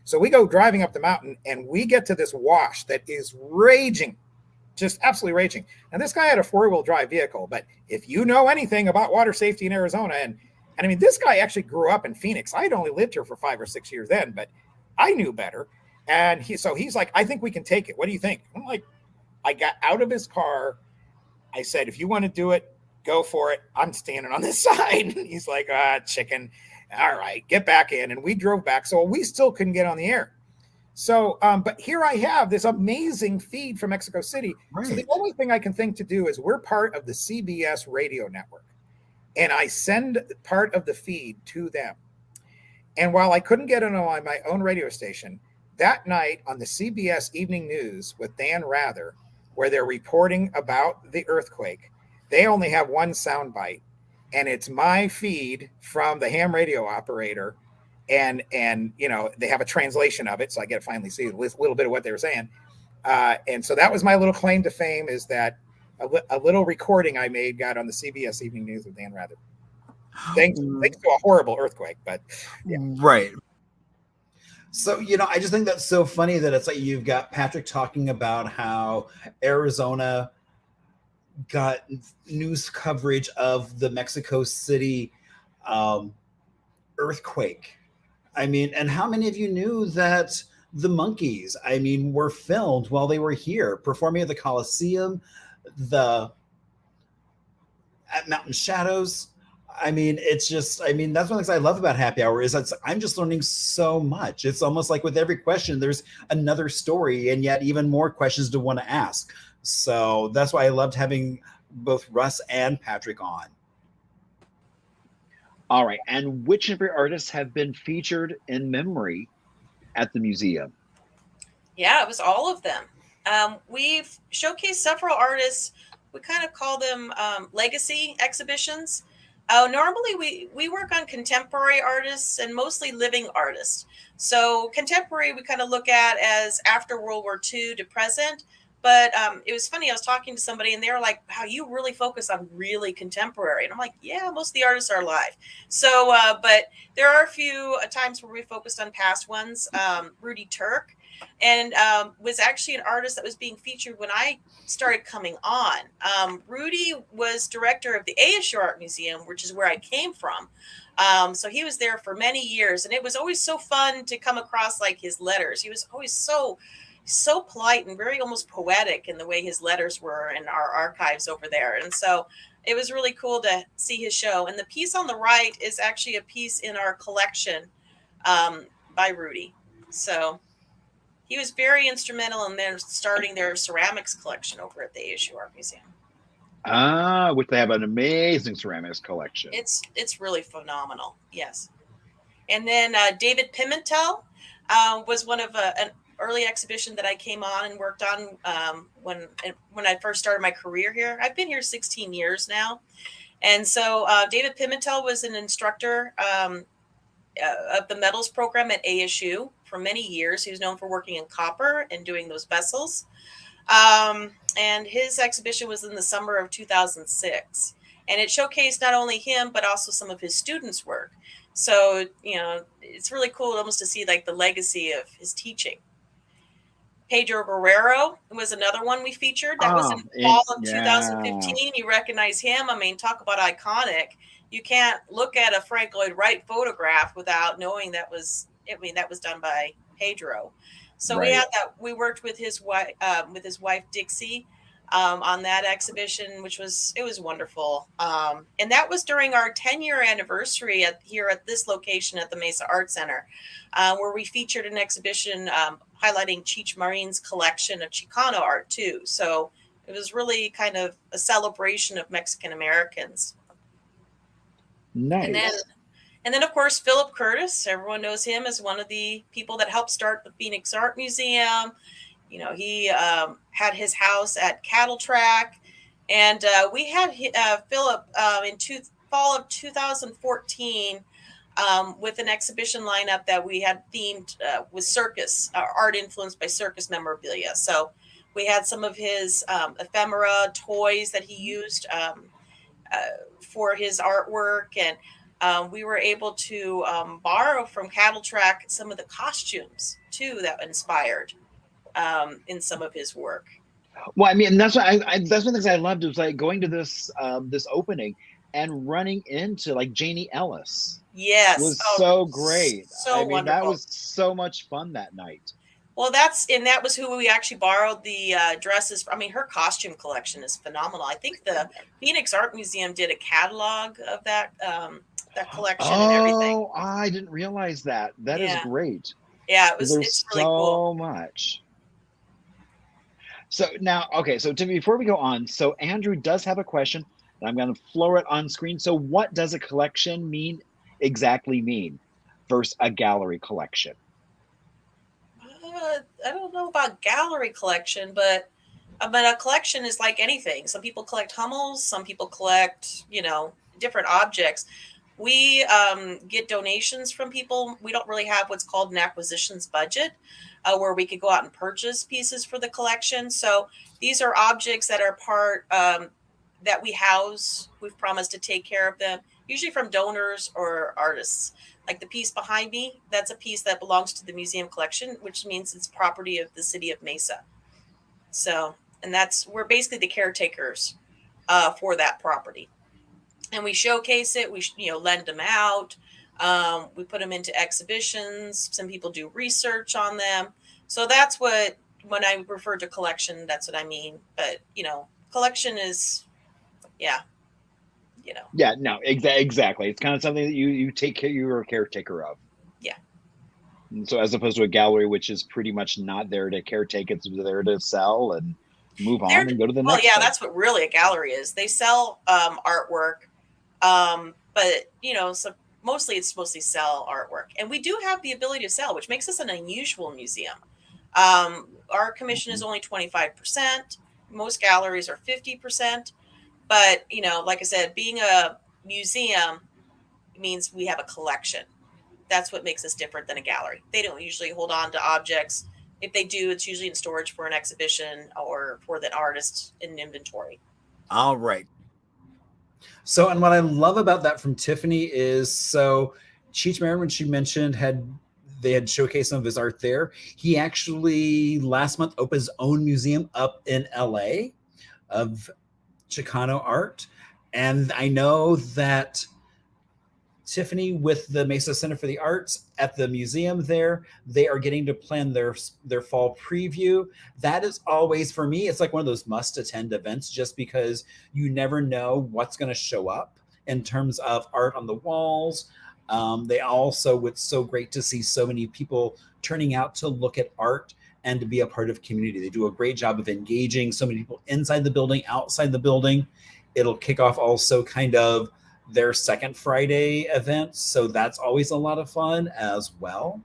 So we go driving up the mountain and we get to this wash that is raging, just absolutely raging. And this guy had a 4-wheel drive vehicle, but if you know anything about water safety in Arizona, and I mean, this guy actually grew up in Phoenix. I had only lived here for 5 or 6 years then, but I knew better. And he's like, I think we can take it. What do you think? I'm like, I got out of his car. I said, if you want to do it, go for it. I'm standing on this side. He's like, chicken. All right, get back in. And we drove back. So we still couldn't get on the air. So, but here I have this amazing feed from Mexico City. Right. So the only thing I can think to do is we're part of the CBS radio network. And I send part of the feed to them. And while I couldn't get it on my own radio station, that night on the CBS Evening News with Dan Rather, where they're reporting about the earthquake, they only have one soundbite. And it's my feed from the ham radio operator. And you know, they have a translation of it. So I get to finally see a little bit of what they were saying. And so that was my little claim to fame, is that a little recording I made got on the CBS Evening News with Dan Rather. Thanks to a horrible earthquake, but yeah. Right. So, you know, I just think that's so funny that it's like you've got Patrick talking about how Arizona got news coverage of the Mexico City earthquake. I mean, and how many of you knew that the Monkees, I mean, were filmed while they were here performing at the Coliseum, at Mountain Shadows. I mean, it's just, I mean, that's one of the things I love about happy hour is that I'm just learning so much. It's almost like with every question, there's another story and yet even more questions to want to ask. So that's why I loved having both Russ and Patrick on. All right. And which contemporary artists have been featured in memory at the museum? Yeah, it was all of them. We've showcased several artists. We kind of call them legacy exhibitions. Normally, we work on contemporary artists and mostly living artists. So contemporary, we kind of look at as after World War II to present. But it was funny. I was talking to somebody, and they were like, "Wow, you really focus on really contemporary." And I'm like, "Yeah, most of the artists are alive." So, but there are a few times where we focused on past ones. Rudy Turk, and was actually an artist that was being featured when I started coming on. Rudy was director of the ASU Art Museum, which is where I came from. So he was there for many years, and it was always so fun to come across like his letters. He was always so polite and very almost poetic in the way his letters were in our archives over there. And so it was really cool to see his show. And the piece on the right is actually a piece in our collection by Rudy. So he was very instrumental in them starting their ceramics collection over at the ASU Art Museum. Which they have an amazing ceramics collection. It's really phenomenal. Yes. And then David Pimentel was one of an early exhibition that I came on and worked on when I first started my career here. I've been here 16 years now. And so David Pimentel was an instructor of the metals program at ASU for many years. He was known for working in copper and doing those vessels. And his exhibition was in the summer of 2006. And it showcased not only him, but also some of his students' work. So, you know, it's really cool almost to see like the legacy of his teaching. Pedro Guerrero was another one we featured. That was in fall of 2015. You recognize him. I mean, talk about iconic. You can't look at a Frank Lloyd Wright photograph without knowing that was done by Pedro. So Right. we worked with his wife Dixie on that exhibition, which was wonderful. And that was during our 10-year anniversary here at this location at the Mesa Art Center, where we featured an exhibition highlighting Cheech Marin's collection of Chicano art too. So it was really kind of a celebration of Mexican Americans. Nice. And then, of course, Philip Curtis. Everyone knows him as one of the people that helped start the Phoenix Art Museum. You know, he had his house at Cattle Track. And we had Philip in fall of 2014 with an exhibition lineup that we had themed with circus, art influenced by circus memorabilia. So we had some of his ephemera toys that he used for his artwork, and we were able to borrow from Cattle Track some of the costumes too that inspired in some of his work. Well, I mean, that's what that's one of the things I loved was like going to this this opening and running into like Janie Ellis. Yes, was so great. So I mean, wonderful. that was so much fun that night. Well, that was who we actually borrowed the dresses. I mean, her costume collection is phenomenal. I think the Phoenix Art Museum did a catalog of that collection and everything. Oh, I didn't realize that. That is great. Yeah, There's it's really so cool. much. So now, okay, so before we go on, so Andrew does have a question, and I'm going to floor it on screen. So what does a collection exactly mean versus a gallery collection? I don't know about gallery collection, but a collection is like anything. Some people collect Hummels, some people collect, different objects. We get donations from people. We don't really have what's called an acquisitions budget, where we could go out and purchase pieces for the collection. So these are objects that are part that we house. We've promised to take care of them, usually from donors or artists. Like the piece behind me, that's a piece that belongs to the museum collection, which means it's property of the city of Mesa. So, and we're basically the caretakers for that property. And we showcase it. We lend them out. We put them into exhibitions. Some people do research on them. So that's when I refer to collection, that's what I mean. But collection is, you know. Yeah, no, exactly. It's kind of something that you take care, you're a caretaker of. Yeah. And so as opposed to a gallery, which is pretty much not there to caretake, it's there to sell and move on and go to the Well, next yeah, thing. that's what really a gallery is. They sell artwork, but you know, so it's mostly sell artwork, and we do have the ability to sell, which makes us an unusual museum. Our commission is only 25%. Most galleries are 50%, but you know, like I said, being a museum means we have a collection. That's what makes us different than a gallery. They don't usually hold on to objects. If they do, it's usually in storage for an exhibition or for the artist in inventory. All right. So, and what I love about that from Tiffany is, so Cheech Marin, when she mentioned they had showcased some of his art there. He actually last month opened his own museum up in LA of Chicano art. And I know that Tiffany with the Mesa Center for the Arts at the museum there, they are getting to plan their fall preview. That is always, for me, it's like one of those must attend events, just because you never know what's going to show up in terms of art on the walls. They also, it's so great to see so many people turning out to look at art and to be a part of community. They do a great job of engaging so many people inside the building, outside the building. It'll kick off also kind of their second Friday event. So that's always a lot of fun as well.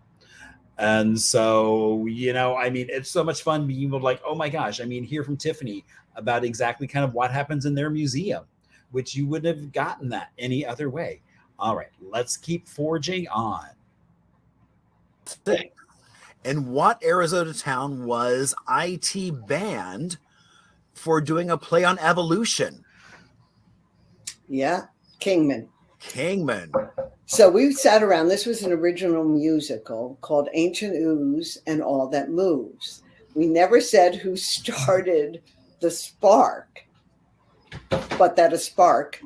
And so, you know, I mean, it's so much fun being able to like, oh my gosh, I mean, hear from Tiffany about exactly kind of what happens in their museum, which you wouldn't have gotten that any other way. All right, let's keep forging on. In what Arizona town was IT banned for doing a play on evolution? Yeah, Kingman. Kingman. So we sat around. This was an original musical called Ancient Ooze and All That Moves. We never said who started the spark, but that a spark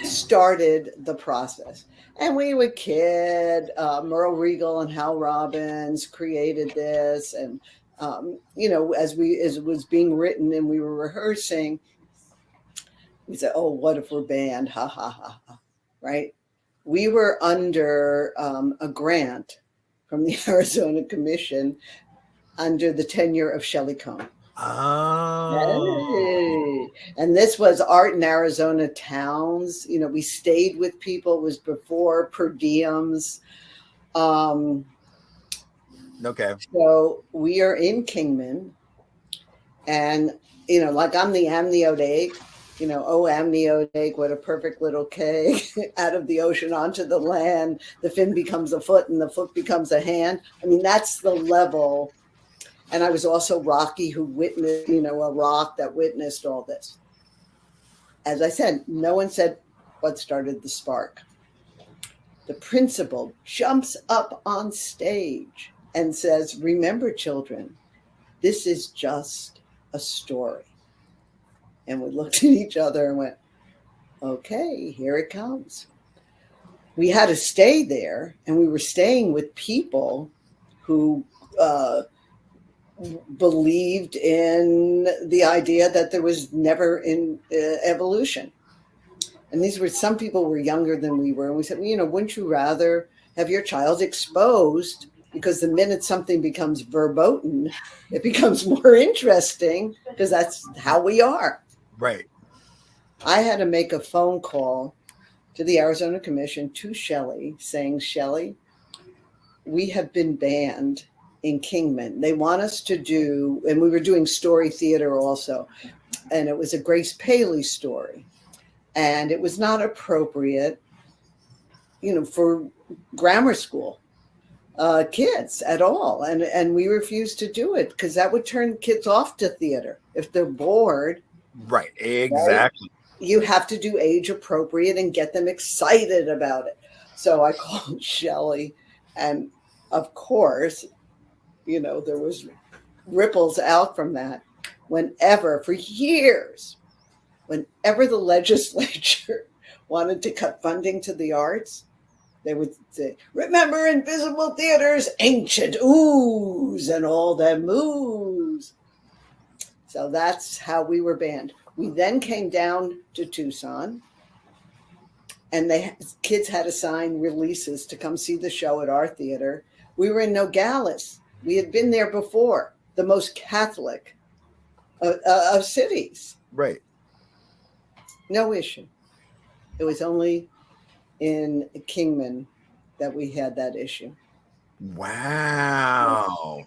started the process. And we would kid. Merle Regal and Hal Robbins created this. And, you know, as it was being written and we were rehearsing, we said, oh, what if we're banned? Ha, ha, ha, ha. Right? We were under a grant from the Arizona Commission under the tenure of Shelley Cohn. Oh. Hey. And this was art in Arizona towns. You know, we stayed with people. It was before per diems. Okay. So we are in Kingman. And, you know, like I'm the amniotic. You know, oh, amniotic, what a perfect little keg out of the ocean onto the land. The fin becomes a foot and the foot becomes a hand. I mean, that's the level. And I was also Rocky, who witnessed, you know, a rock that witnessed all this. As I said, no one said what started the spark. The principal jumps up on stage and says, remember, children, this is just a story. And we looked at each other and went, okay, here it comes. We had to stay there, and we were staying with people who believed in the idea that there was never in evolution. And these were, some people were younger than we were. And we said, well, you know, wouldn't you rather have your child exposed? Because the minute something becomes verboten, it becomes more interesting, because that's how we are. Right. I had to make a phone call to the Arizona Commission to Shelley saying, Shelley, we have been banned in Kingman. They want us to do, and we were doing story theater also, and it was a Grace Paley story. And it was not appropriate, you know, for grammar school kids at all. And we refused to do it because that would turn kids off to theater. If they're bored. Right, exactly. Right? You have to do age appropriate and get them excited about it. So I called Shelley, and of course, you know, there was ripples out from that. Whenever, for years, whenever the legislature wanted to cut funding to the arts, they would say, remember Invisible Theater's Ancient Ooze and All That Moves. So that's how we were banned. We then came down to Tucson, and kids had to sign releases to come see the show at our theater. We were in Nogales. We had been there before, the most Catholic of cities. Right. No issue. It was only in Kingman that we had that issue. Wow.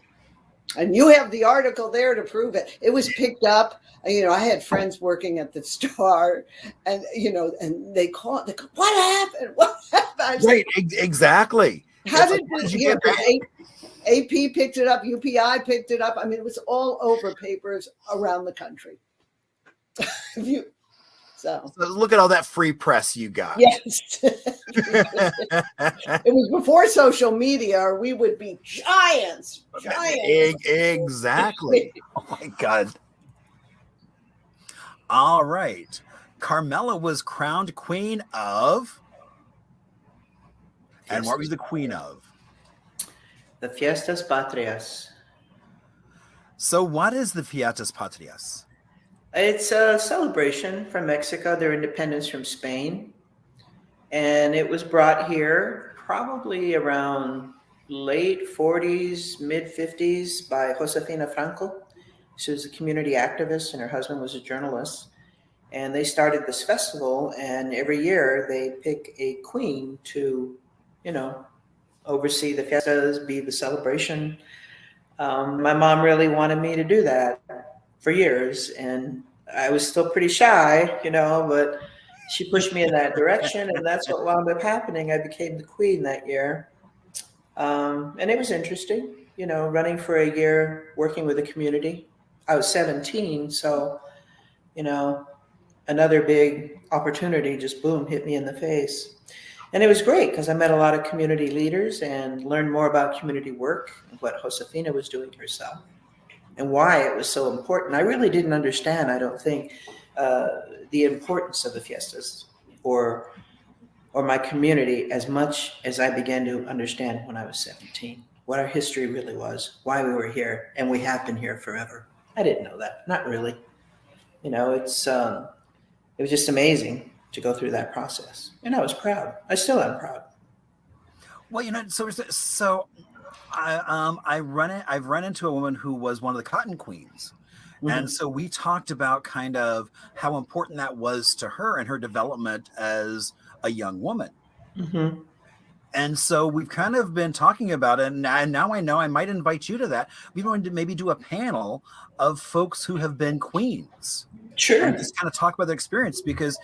And you have the article there to prove it. It was picked up. You know, I had friends working at the Star, and and they called. They go, "What happened? What happened?" Right, exactly. How did you get that? AP picked it up. UPI picked it up. I mean, it was all over papers around the country. So look at all that free press you got. Yes. It was before social media, or we would be giants. Exactly. Oh my God. All right. Carmela was crowned queen of. And what was the queen of? The Fiestas Patrias. So what is the Fiestas Patrias? It's a celebration from Mexico, their independence from Spain. And it was brought here probably around late 40s, mid 50s by Josefina Franco. She was a community activist and her husband was a journalist. And they started this festival, and every year they pick a queen to, oversee the fiestas, be the celebration. My mom really wanted me to do that for years, and I was still pretty shy, but she pushed me in that direction, and that's what wound up happening. I became the queen that year. And it was interesting, running for a year, working with the community. I was 17, so, another big opportunity just boom, hit me in the face. And it was great because I met a lot of community leaders and learned more about community work and what Josefina was doing herself and why it was so important. I really didn't understand, I don't think, the importance of the fiestas or my community as much as I began to understand when I was 17, what our history really was, why we were here, and we have been here forever. I didn't know that, not really. It was just amazing to go through that process. And I was proud. I still am proud. Well, so I've run into a woman who was one of the cotton queens. Mm-hmm. And so we talked about kind of how important that was to her and her development as a young woman. Mm-hmm. And so we've kind of been talking about it. And now I know I might invite you to that. We wanted to maybe do a panel of folks who have been queens. Sure. And just kind of talk about their experience, because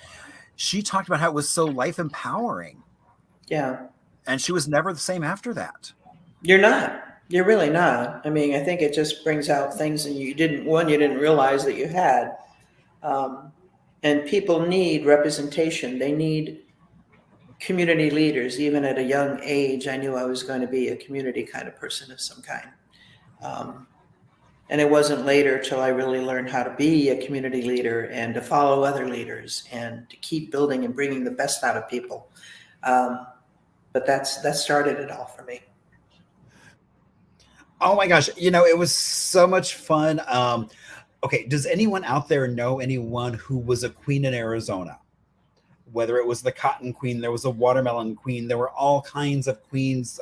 she talked about how it was so life empowering. Yeah. And she was never the same after that. You're not. You're really not. I mean, I think it just brings out things that you didn't realize that you had. And people need representation. They need community leaders. Even at a young age, I knew I was going to be a community kind of person of some kind. And it wasn't later till I really learned how to be a community leader and to follow other leaders and to keep building and bringing the best out of people. But that started it all for me. Oh my gosh. It was so much fun. Okay. Does anyone out there know anyone who was a queen in Arizona? Whether it was the cotton queen, there was a watermelon queen, there were all kinds of queens.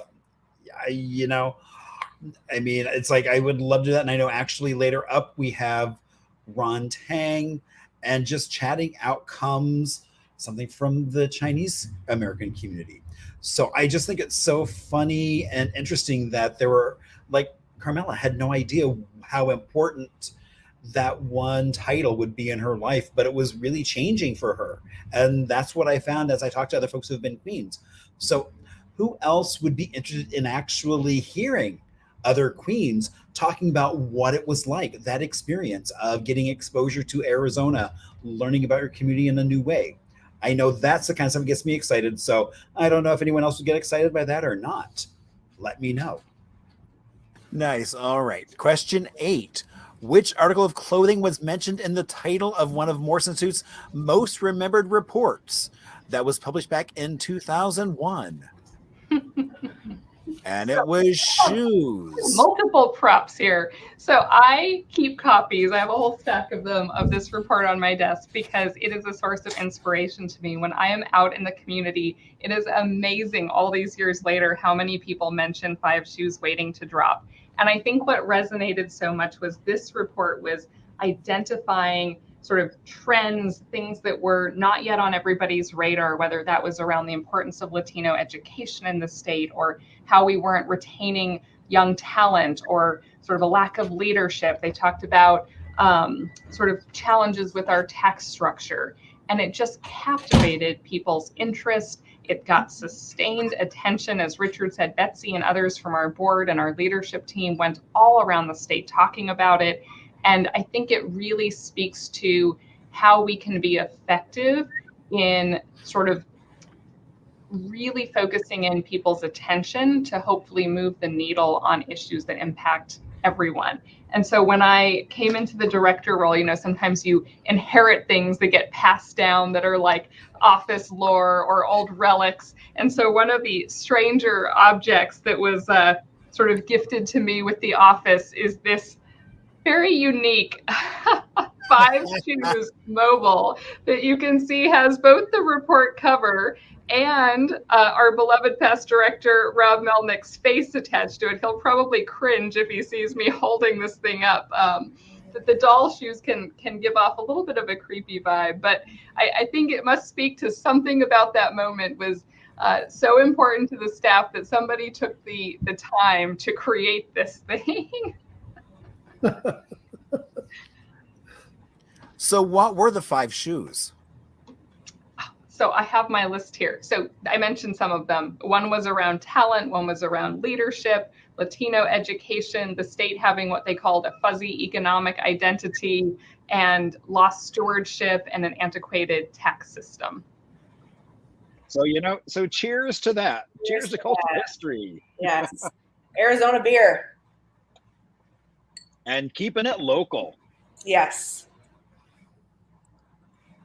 I mean, it's like, I would love to do that. And I know actually later up, we have Ron Tang, and just chatting out comes something from the Chinese American community. So I just think it's so funny and interesting that there were, like, Carmela had no idea how important that one title would be in her life, but it was really changing for her. And that's what I found as I talked to other folks who've been queens. So who else would be interested in actually hearing other queens talking about what it was like, that experience of getting exposure to Arizona, learning about your community in a new way? I know that's the kind of stuff that gets me excited. So I don't know if anyone else would get excited by that or not. Let me know. Nice. All right. Question 8. Which article of clothing was mentioned in the title of one of Morse Institute's most remembered reports that was published back in 2001? And it was shoes. Multiple props here. So I keep copies. I have a whole stack of them of this report on my desk because it is a source of inspiration to me. When I am out in the community, it is amazing all these years later how many people mention 5 shoes waiting to drop. And I think what resonated so much was this report was identifying sort of trends, things that were not yet on everybody's radar, whether that was around the importance of Latino education in the state or how we weren't retaining young talent or sort of a lack of leadership. They talked about sort of challenges with our tax structure. And it just captivated people's interest. It got sustained attention. As Richard said, Betsy and others from our board and our leadership team went all around the state talking about it. And I think it really speaks to how we can be effective in sort of really focusing in people's attention to hopefully move the needle on issues that impact everyone. And so when I came into the director role, you know, sometimes you inherit things that get passed down that are like office lore or old relics. And so one of the stranger objects that was sort of gifted to me with the office is this very unique 5 shoes mobile that you can see has both the report cover and our beloved past director Rob Melnick's face attached to it. He'll probably cringe if he sees me holding this thing up. That the doll shoes can give off a little bit of a creepy vibe, but I think it must speak to something about that moment was so important to the staff that somebody took the time to create this thing. So what were the 5 shoes? So I have my list here. So I mentioned some of them. One was around talent, one was around leadership, Latino education, the state having what they called a fuzzy economic identity, and lost stewardship and an antiquated tax system. So, you know, so cheers to that. Cheers to cultural history. Yes. Arizona beer. And keeping it local. Yes.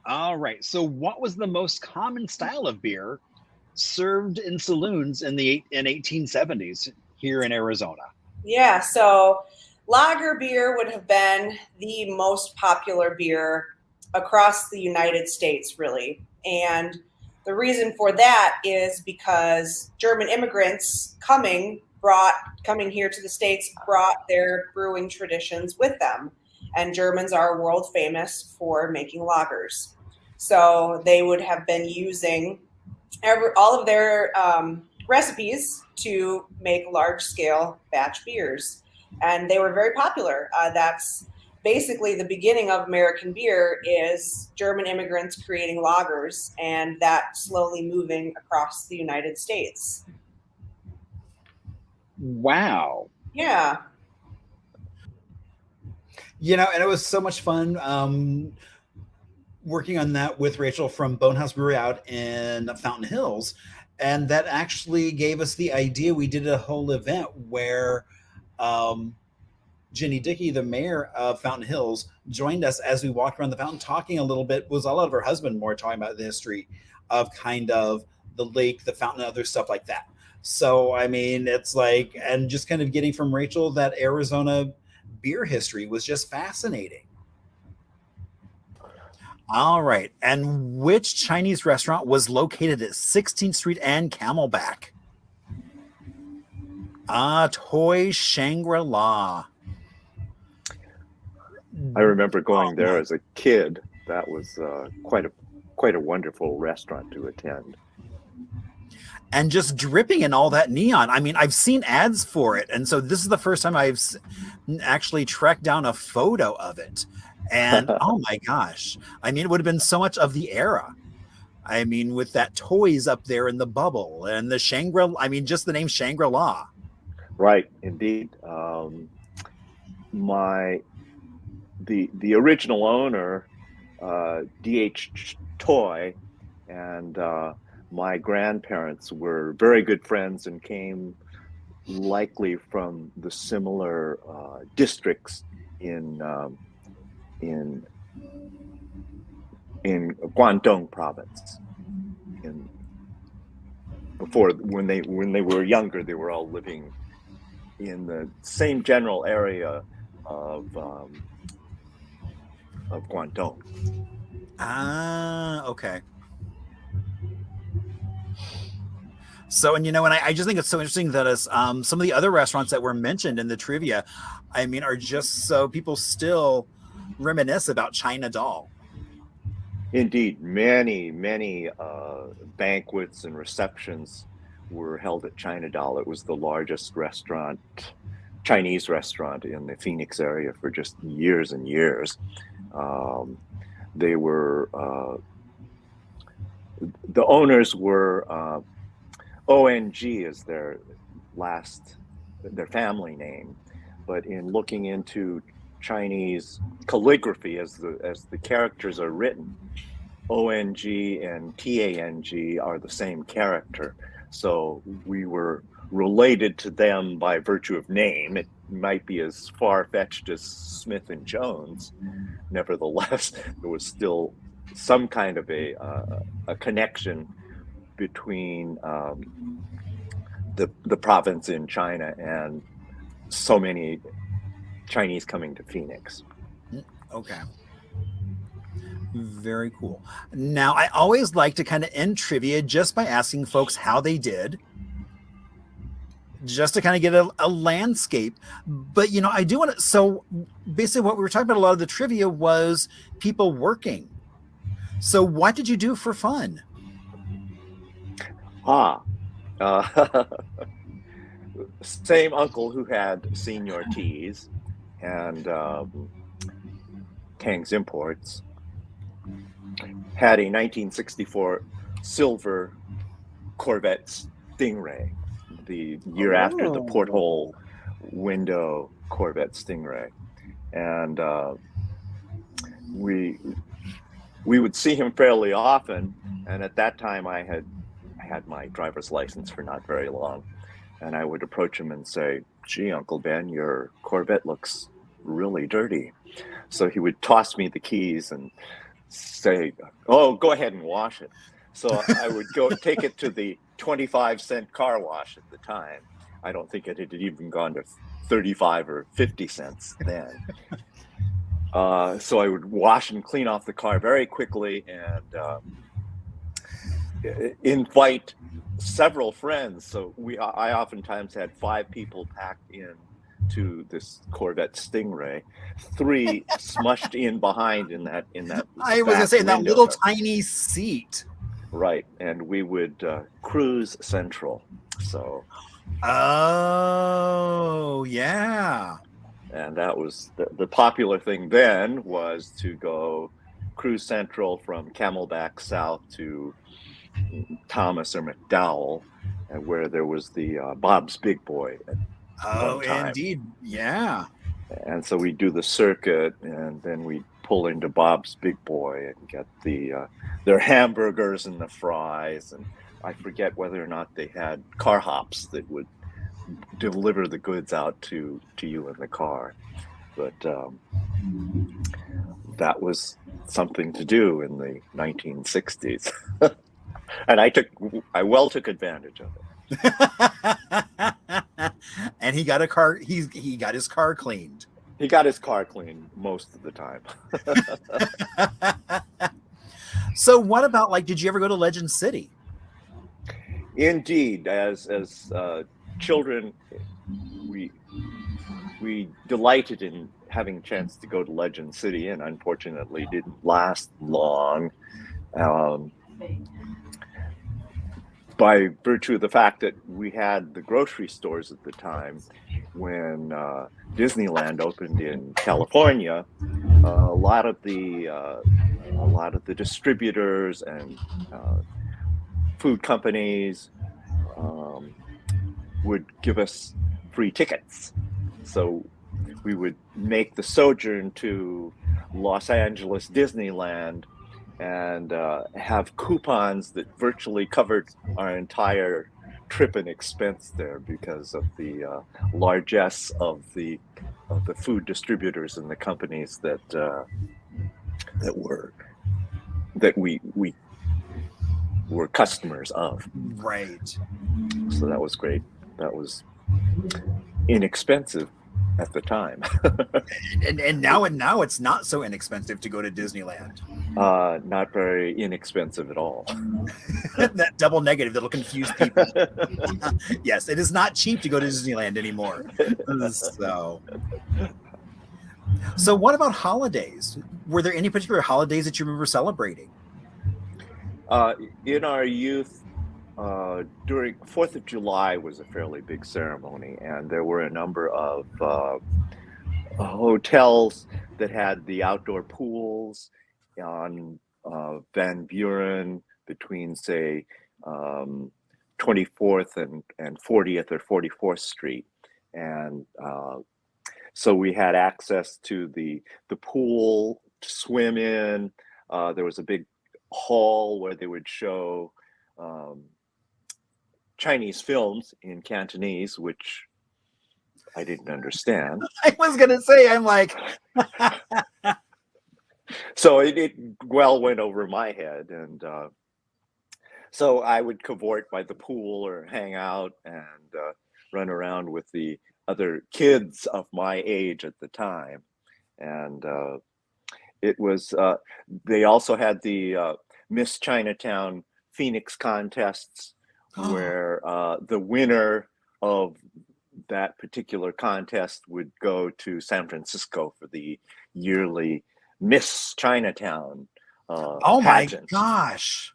All right. So what was the most common style of beer served in saloons in the 1870s here in Arizona? Yeah, so lager beer would have been the most popular beer across the United States, really. And the reason for that is because German immigrants coming here to the States brought their brewing traditions with them. And Germans are world famous for making lagers. So they would have been using all of their recipes to make large-scale batch beers. And they were very popular. That's basically the beginning of American beer is German immigrants creating lagers and that slowly moving across the United States. Wow. Yeah. You know, and it was so much fun working on that with Rachel from Bonehouse Brewery out in Fountain Hills. And that actually gave us the idea. We did a whole event where Jenny Dickey, the mayor of Fountain Hills, joined us as we walked around the fountain talking a little bit. It was all out of her husband more talking about the history of kind of the lake, the fountain, and other stuff like that. So, I mean, it's like, and just kind of getting from Rachel that Arizona beer history was just fascinating. All right. And which Chinese restaurant was located at 16th Street and Camelback? Toy Shangri-La. I remember going there as a kid. That was quite a wonderful restaurant to attend. And just dripping in all that neon. I mean, I've seen ads for it. And so this is the first time I've actually tracked down a photo of it. And oh my gosh. I mean, it would have been so much of the era. I mean, with that toys up there in the bubble and the Shangri-La. I mean, just the name Shangri-La. Right, indeed. The original owner, D.H. Toy, and my grandparents were very good friends and came likely from the similar districts in Guangdong province, before when they were younger, they were all living in the same general area of Guangdong. Ah, okay. So, and I just think it's so interesting that some of the other restaurants that were mentioned in the trivia, I mean, are just so people still reminisce about China Doll. Indeed, many banquets and receptions were held at China Doll. It was the largest Chinese restaurant in the Phoenix area for just years and years. They were the owners were ONG is their family name, but in looking into Chinese calligraphy as the characters are written, ONG and TANG are the same character. So we were related to them by virtue of name. It might be as far-fetched as Smith and Jones. Nevertheless, there was still some kind of a connection between the province in China and so many Chinese coming to Phoenix. Okay. Very cool. Now, I always like to kind of end trivia just by asking folks how they did, just to kind of get a landscape. But, I do want to, so basically what we were talking about, a lot of the trivia was people working. So what did you do for fun? Same uncle who had Senior Teas and Tang's Imports had a 1964 silver Corvette Stingray, the year after the porthole window Corvette Stingray, and we would see him fairly often. And at that time, I had my driver's license for not very long, and I would approach him and say, "Gee, Uncle Ben, your Corvette looks really dirty." So he would toss me the keys and say, "Oh, go ahead and wash it." So I would go take it to the 25-cent car wash at the time. I don't think it had even gone to 35 or 50 cents then. So I would wash and clean off the car very quickly and invite several friends. So I oftentimes had 5 people packed in to this Corvette Stingray, 3 smushed in behind in that. I was gonna say in that little tiny seat. Right, and we would cruise Central. So. Oh yeah. And that was the popular thing then, was to go cruise Central from Camelback south to Thomas or McDowell, and where there was the Bob's Big Boy. Oh, indeed, yeah. And so we do the circuit, and then we pull into Bob's Big Boy and get their hamburgers and the fries, and I forget whether or not they had car hops that would deliver the goods out to you in the car. But that was something to do in the 1960s. And I took advantage of it. And he got a car. He got his car cleaned. He got his car cleaned most of the time. So what about, did you ever go to Legend City? Indeed, as children, we delighted in having a chance to go to Legend City, and unfortunately didn't last long. By virtue of the fact that we had the grocery stores at the time, when Disneyland opened in California, a lot of the distributors and food companies would give us free tickets. So we would make the sojourn to Los Angeles Disneyland and have coupons that virtually covered our entire trip and expense there, because of the largesse of the food distributors and the companies that we were customers of. Right. So that was great. That was inexpensive at the time. and now it's not so inexpensive to go to Disneyland. Not very inexpensive at all. That double negative that'll confuse people. Yes, it is not cheap to go to Disneyland anymore. So what about holidays? Were there any particular holidays that you remember celebrating? In our youth, during 4th of July was a fairly big ceremony, and there were a number of hotels that had the outdoor pools on Van Buren between, say, 24th and 40th or 44th Street. And so we had access to the pool to swim in. There was a big hall where they would show Chinese films in Cantonese, which I didn't understand. I was going to say, I'm like... So it well went over my head. And so I would cavort by the pool or hang out and run around with the other kids of my age at the time. And it was, they also had the Miss Chinatown Phoenix contests where the winner of that particular contest would go to San Francisco for the yearly Miss Chinatown pageant. My gosh.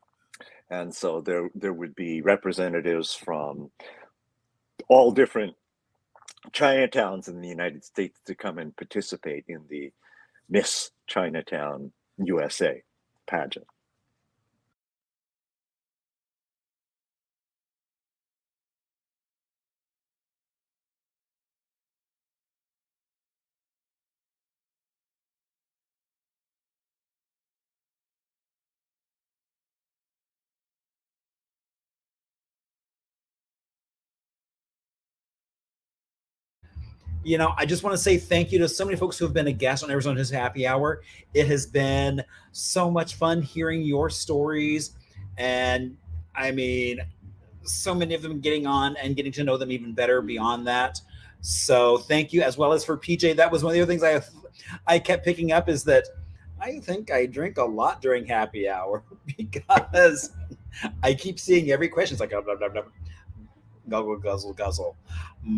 And so there would be representatives from all different Chinatowns in the United States to come and participate in the Miss Chinatown USA pageant. You know, I just want to say thank you to so many folks who have been a guest on Arizona History Happy Hour. It has been so much fun hearing your stories. And I mean, so many of them getting on and getting to know them even better beyond that. So thank you, as well as for PJ. That was one of the other things I kept picking up, is that I think I drink a lot during happy hour because I keep seeing every question. It's like, blah, blah, blah, blah. Guzzle, guzzle, guzzle.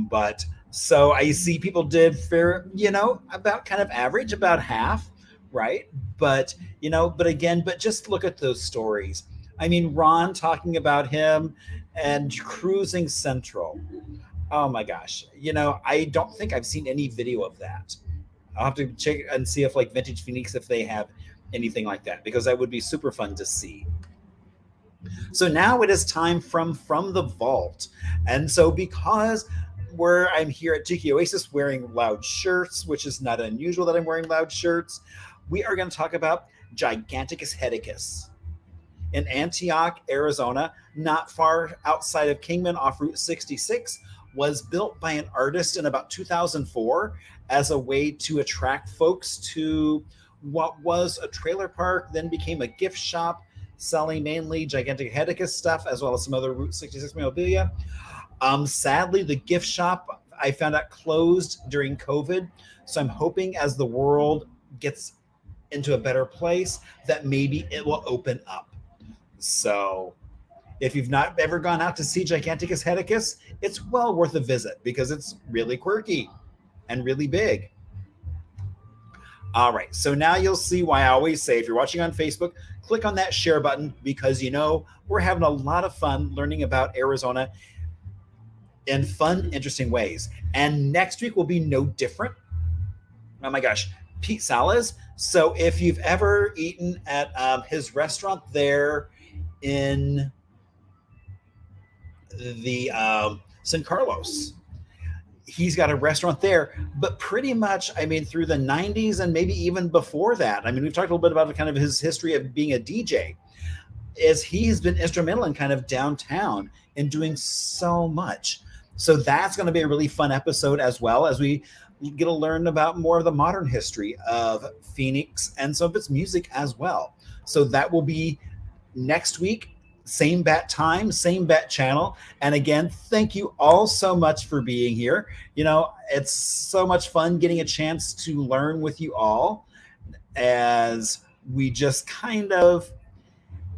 But so I see people did fair, about kind of average, about half, right? But, but just look at those stories. I mean, Ron talking about him and cruising Central. Oh my gosh. I don't think I've seen any video of that. I'll have to check and see if like Vintage Phoenix, if they have anything like that, because that would be super fun to see. So now it is time from the vault. And so because I'm here at Tiki Oasis wearing loud shirts, which is not unusual that I'm wearing loud shirts, we are going to talk about Giganticus heticus. In Antioch, Arizona, not far outside of Kingman off Route 66, was built by an artist in about 2004 as a way to attract folks to what was a trailer park, then became a gift shop, selling mainly Gigantic heticus stuff, as well as some other Route 66 memorabilia. Sadly, the gift shop, I found out, closed during COVID. So I'm hoping as the world gets into a better place that maybe it will open up. So if you've not ever gone out to see Giganticus heticus, it's well worth a visit because it's really quirky and really big. All right, so now you'll see why I always say, if you're watching on Facebook, click on that share button, because we're having a lot of fun learning about Arizona in fun, interesting ways. And next week will be no different. Oh my gosh, Pete Salas. So if you've ever eaten at his restaurant there in the San Carlos, he's got a restaurant there, but pretty much, I mean, through the 90s and maybe even before that, I mean, we've talked a little bit about kind of his history of being a DJ, is he has been instrumental in kind of downtown and doing so much. So that's going to be a really fun episode, as well as we get to learn about more of the modern history of Phoenix and some of its music as well. So that will be next week, same bat time, same bat channel. And again, thank you all so much for being here. You know, it's so much fun getting a chance to learn with you all as we just kind of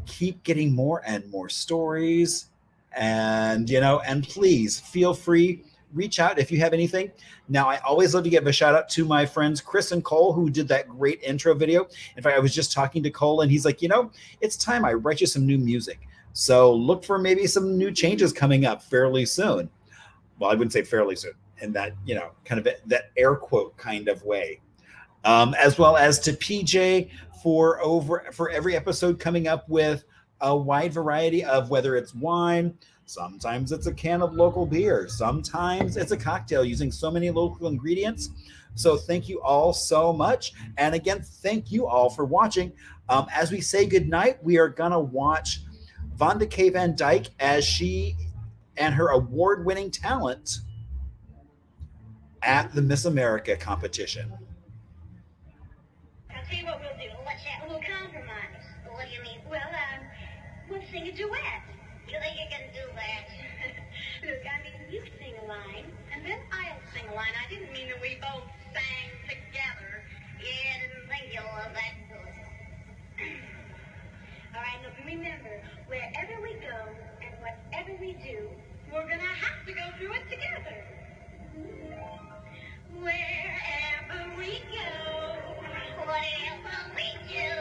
keep getting more and more stories. And, you know, and please feel free, reach out if you have anything. Now, I always love to give a shout out to my friends Chris and Cole, who did that great intro video. In fact, I was just talking to Cole and he's like, you know, it's time I write you some new music. So look for maybe some new changes coming up fairly soon. Well, I wouldn't say fairly soon in that, you know, kind of that air quote kind of way. As well as to PJ for every episode coming up with a wide variety of whether it's wine, sometimes it's a can of local beer, sometimes it's a cocktail using so many local ingredients. So thank you all so much. And again, thank you all for watching. As we say goodnight, we are going to watch Vonda K. Van Dyke as she and her award-winning talent at the Miss America competition. I'll tell you what we'll do. Let's have a little compromise. What do you mean? Well, we'll sing a duet. You think you can do that? Look, I mean, you sing a line, and then I'll sing a line. I didn't mean that we both sang together. Yeah, I didn't think you'll love that good. All right, now remember, wherever we go and whatever we do, we're going to have to go through it together. Wherever we go, whatever we do,